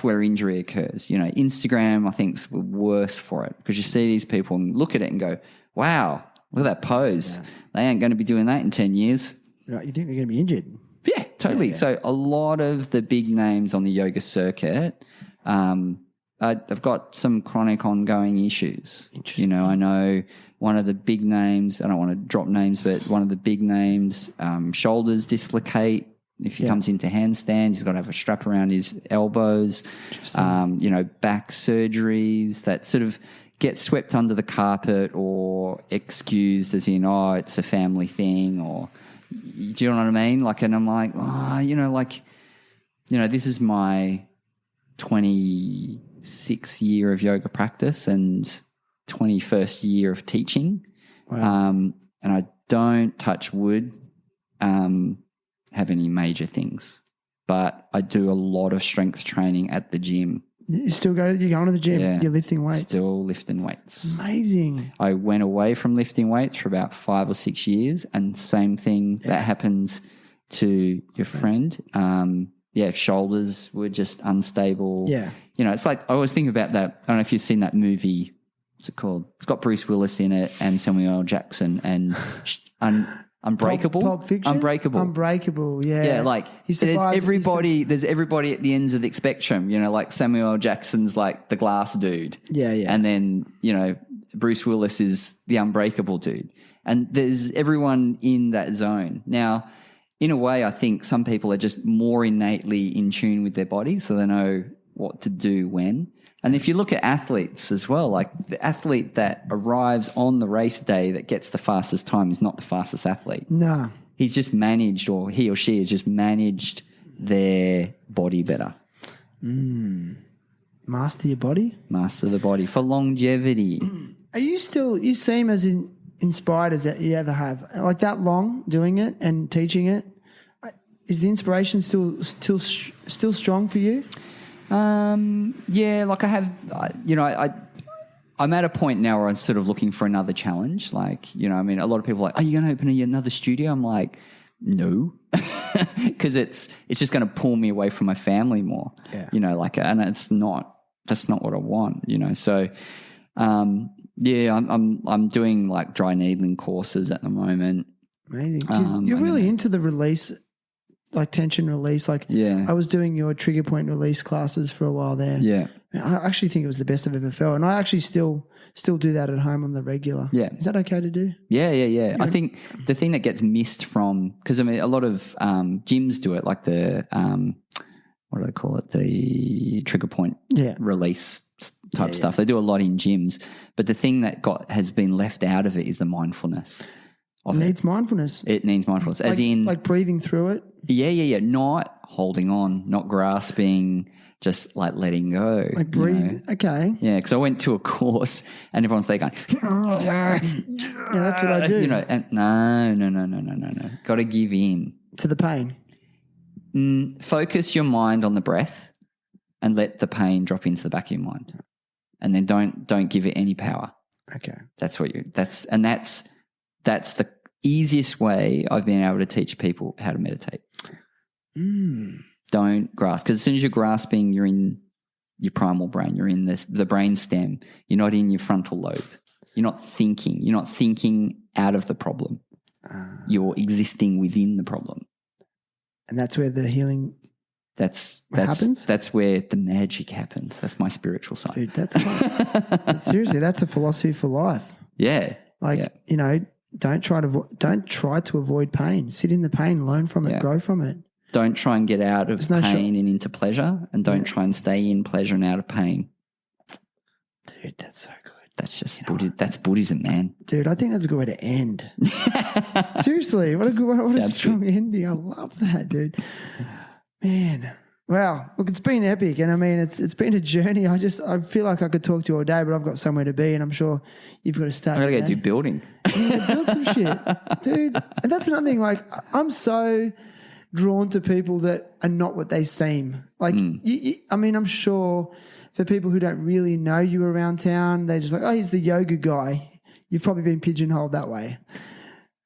where injury occurs. Instagram, I think, is worse for it, because you see these people and look at it and go, wow, look at that pose. Yeah. They ain't going to be doing that in 10 years. Right, you think they're going to be injured? Yeah, totally. Yeah. So a lot of the big names on the yoga circuit, I've got some chronic ongoing issues. I know one of the big names, I don't want to drop names, but one of the big names, shoulders dislocate. If he comes into handstands, he's got to have a strap around his elbows. Back surgeries that sort of get swept under the carpet or excused as in, it's a family thing, or do you know what I mean? And I'm like, this is my 26th year of yoga practice and 21st year of teaching. Wow. And I don't, touch wood, have any major things, but I do a lot of strength training at the gym. You're going to the gym, you're lifting weights. Still lifting weights. Amazing. I went away from lifting weights for about 5 or 6 years, and same thing that happened to your friend. If shoulders were just unstable. Yeah. It's like, I always think about that. I don't know if you've seen that movie. What's it called? It's got Bruce Willis in it and Samuel L. Jackson and Unbreakable. Pulp Fiction? Unbreakable, yeah. Yeah, there's everybody at the ends of the spectrum, like Samuel L. Jackson's like the glass dude. Yeah. And then, Bruce Willis is the unbreakable dude. And there's everyone in that zone. Now, in a way, I think some people are just more innately in tune with their body, so they know what to do when. And if you look at athletes as well, like the athlete that arrives on the race day that gets the fastest time is not the fastest athlete. No. He's just managed, or he or she has just managed their body better. Master your body? Master the body for longevity. Are you seem as inspired as you ever have? Like that long doing it and teaching it? Is the inspiration still strong for you? I have, I'm at a point now where I'm sort of looking for another challenge. A lot of people are like, are you going to open another studio? I'm like, no, because it's just going to pull me away from my family more, and that's not what I want, So, I'm doing like dry needling courses at the moment. Amazing. You're really into the release, like tension release. I was doing your trigger point release classes for a while there. Yeah. I actually think it was the best I've ever felt. And I actually still do that at home on the regular. Yeah. Is that okay to do? Yeah. I think the thing that gets missed from, because a lot of gyms do it, like the, what do they call it? The trigger point release type stuff. They do a lot in gyms. But the thing that has been left out of it is the mindfulness. It needs mindfulness. It needs mindfulness. As in, like breathing through it. Yeah. Not holding on, not grasping, just like letting go. Like breathe. Okay. Yeah, because I went to a course and everyone's there going, yeah, that's what I do. And no. Got to give in to the pain. Focus your mind on the breath and let the pain drop into the back of your mind, and then don't give it any power. Okay. That's the easiest way I've been able to teach people how to meditate. Don't grasp, because as soon as you're grasping, you're in your primal brain. You're in the brain stem. You're not in your frontal lobe. You're not thinking. You're not thinking out of the problem. You're existing within the problem. And that's where the healing happens? That's where the magic happens. That's my spiritual side. Dude, seriously, that's a philosophy for life. Yeah. don't try to avoid pain. Sit in the pain, learn from it, grow from it. Don't try and get out of pain and into pleasure, and don't try and stay in pleasure and out of pain. Dude, that's so good. That's just that's Buddhism, man. Dude, I think that's a good way to end. Seriously, what a strong ending. I love that, dude. Man. Wow. Look, it's been epic. And I mean, it's been a journey. I feel like I could talk to you all day, but I've got somewhere to be, and I'm sure you've got to start. I got to go do building. Build some shit. Dude. And that's another thing. Like, I'm so drawn to people that are not what they seem. Like, I mean, I'm sure for people who don't really know you around town, they're just like, oh, he's the yoga guy. You've probably been pigeonholed that way.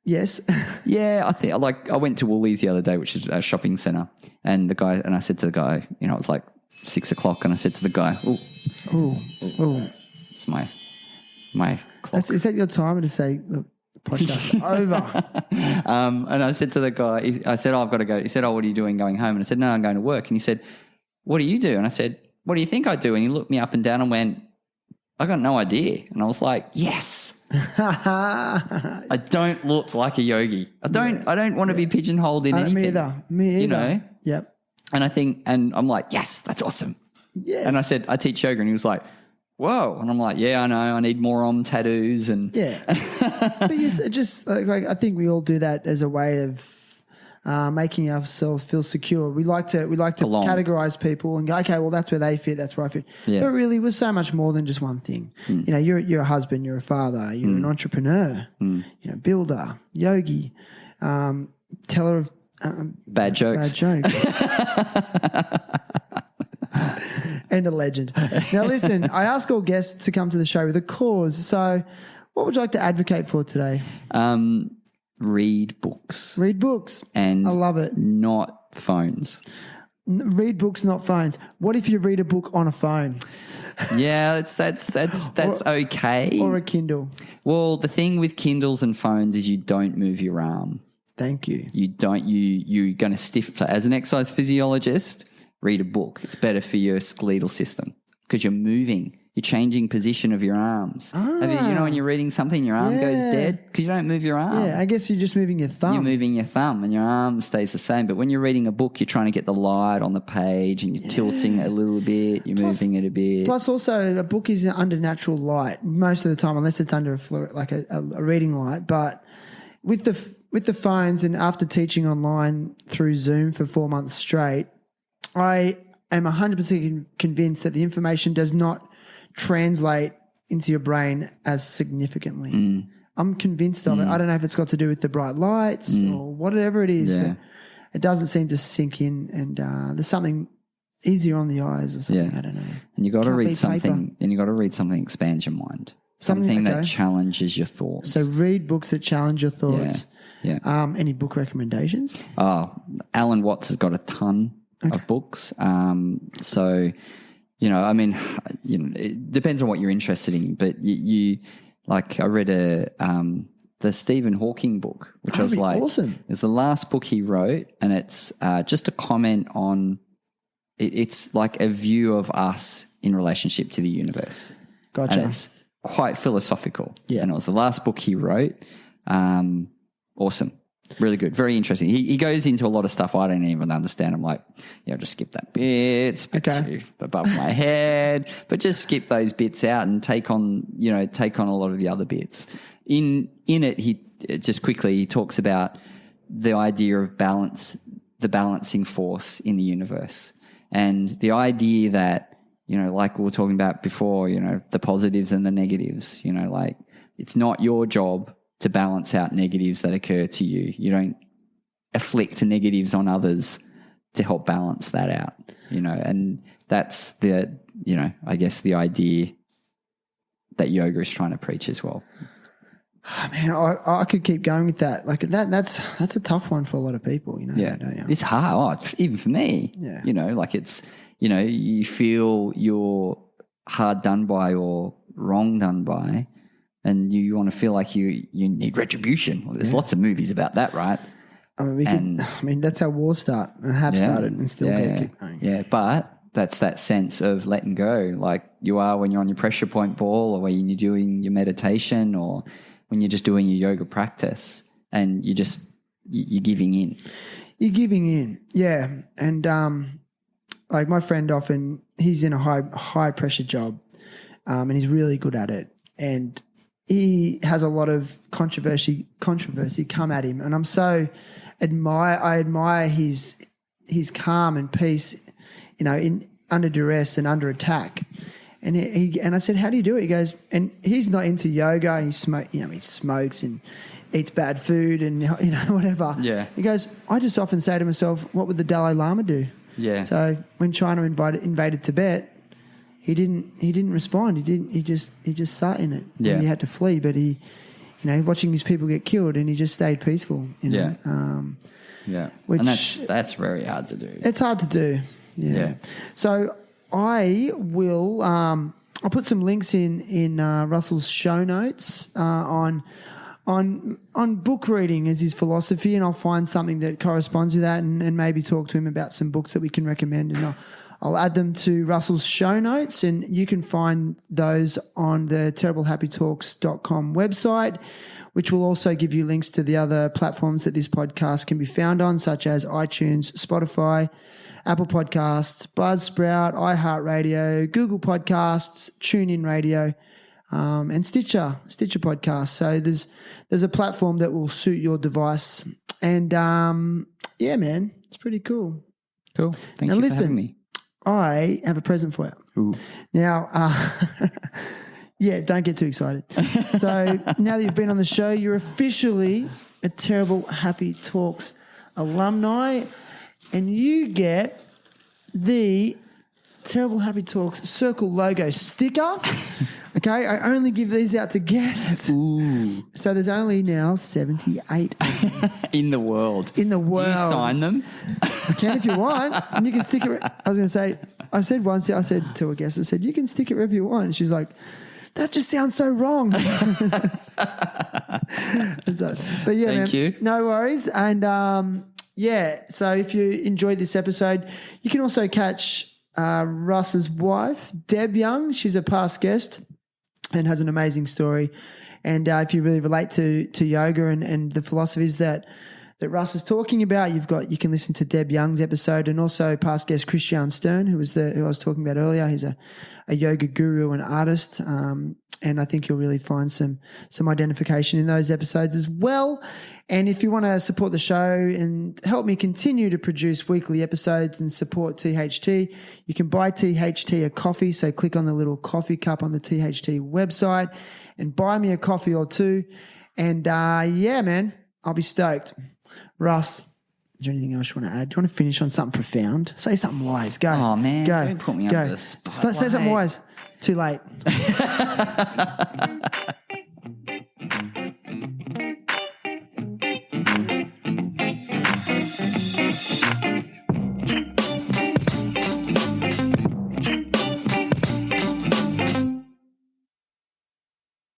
Yes. Yeah, I think I went to Woolies the other day, which is a shopping centre, and I said to the guy, it was like 6 o'clock, and I said to the guy, it's my clock. Is that your timer to say the podcast is over? And I said to the guy, I said, I've got to go. He said, what are you doing going home? And I said, no, I'm going to work. And he said, what do you do? And I said, what do you think I do? And he looked me up and down and went, I got no idea. And I was like, yes. I don't look like a yogi. I don't want to be pigeonholed in anything. Me either. You know? Yep. And I'm like, yes, that's awesome. Yes. And I said, I teach yoga. And he was like, whoa. And I'm like, yeah, I know. I need more tattoos. And yeah. But just like I think we all do that as a way of making ourselves feel secure. We like to categorize people and go, okay, well, that's where they fit, that's where I fit. Yeah. But really, we're so much more than just one thing. You're a husband, you're a father, you're an entrepreneur, builder, yogi, teller of bad jokes. And a legend. Now, listen, I ask all guests to come to the show with a cause. So what would you like to advocate for today? Read books. Read books. And I love it. Not phones. Read books, not phones. What if you read a book on a phone? Yeah, that's okay. Or a Kindle. Well, the thing with Kindles and phones is you don't move your arm. Thank you. You're going to stiffen. So as an exercise physiologist, read a book. It's better for your skeletal system because you're moving. You're changing position of your arms. Have you when you're reading something, your arm goes dead because you don't move your arm. Yeah, I guess you're just moving your thumb. You're moving your thumb and your arm stays the same. But when you're reading a book, you're trying to get the light on the page and you're tilting it a little bit. You're moving it a bit. Plus also a book is under natural light most of the time unless it's under a reading light. But with the phones and after teaching online through Zoom for 4 months straight, I am 100% convinced that the information does not translate into your brain as significantly. I'm convinced of it. I don't know if it's got to do with the bright lights or whatever it is, but it doesn't seem to sink in, and there's something easier on the eyes or something. I don't know. And you got to read something. And you got to read something that expands your mind. Something that challenges your thoughts. So read books that challenge your thoughts. Yeah. Any book recommendations? Alan Watts has got a ton of books. It depends on what you're interested in, but you like I read the Stephen Hawking book, which I was like, awesome. It's the last book he wrote, and it's just a comment on. It's like a view of us in relationship to the universe. Gotcha. And it's quite philosophical. Yeah. And it was the last book he wrote. Awesome. Really good. Very interesting. He goes into a lot of stuff I don't even understand. I'm like, I'll just skip that bit. It's too above my head. But just skip those bits out and take on a lot of the other bits. In it, he talks about the idea of balance, the balancing force in the universe. And the idea that, like we were talking about before, the positives and the negatives, like it's not your job to balance out negatives that occur to you. You don't afflict negatives on others to help balance that out, and that's I guess the idea that yoga is trying to preach as well. Oh, man, I could keep going with that. Like that's a tough one for a lot of people, don't you? It's hard, even for me. Yeah. Like it's, you feel you're hard done by or wrong done by, and you want to feel like you need retribution. Well, there's lots of movies about that, right? I mean, that's how wars start and have started and still keep going. Yeah, but that's that sense of letting go, like you are when you're on your pressure point ball or when you're doing your meditation or when you're just doing your yoga practice and you're giving in. You're giving in, yeah. And like my friend he's in a high pressure job, and he's really good at it. And he has a lot of controversy come at him, and I admire his calm and peace, in under duress and under attack. And I said, how do you do it? He goes, and he's not into yoga. He smokes and eats bad food and whatever. Yeah. He goes, I just often say to myself, what would the Dalai Lama do? Yeah. So when China invaded Tibet, he didn't respond. He just sat in it. Yeah. He had to flee, but he, watching his people get killed, and he just stayed peaceful. Yeah. Yeah. Which, and that's very hard to do. It's hard to do. Yeah. So I will. I'll put some links in Russell's show notes on book reading as his philosophy, and I'll find something that corresponds with that, and maybe talk to him about some books that we can recommend, and I'll add them to Russell's show notes, and you can find those on the terriblehappytalks.com website, which will also give you links to the other platforms that this podcast can be found on, such as iTunes, Spotify, Apple Podcasts, Buzzsprout, iHeartRadio, Google Podcasts, TuneIn Radio, and Stitcher Podcasts. So there's a platform that will suit your device. And, yeah, man, it's pretty cool. Cool. Thank you for having me. I have a present for you. Ooh. Now, yeah, don't get too excited. So now that you've been on the show, you're officially a Terrible Happy Talks alumni, and you get the Terrible Happy Talks circle logo sticker. Okay, I only give these out to guests. Ooh. So there's only now 78 in the world. In the world. Do you sign them? I can if you want. And you can stick it. I was going to say, I said to a guest, I said, you can stick it wherever you want. And she's like, that just sounds so wrong. It does. But yeah, Thank you. No worries. And yeah, so if you enjoyed this episode, you can also catch Russ's wife, Deb Young. She's a past guest and has an amazing story. And if you really relate to yoga and the philosophies that Russ is talking about, you can listen to Deb Young's episode, and also past guest Christian Stern, who I was talking about earlier. He's a yoga guru and artist, and I think you'll really find some identification in those episodes as well. And if you want to support the show and help me continue to produce weekly episodes and support THT, you can buy THT a coffee. So click on the little coffee cup on the THT website and buy me a coffee or two. And yeah, man, I'll be stoked. Russ, is there anything else you want to add? Do you want to finish on something profound? Say something wise. Go. Oh, man, Go. don't put me Go. under the spotlight. Say something wise. Too late.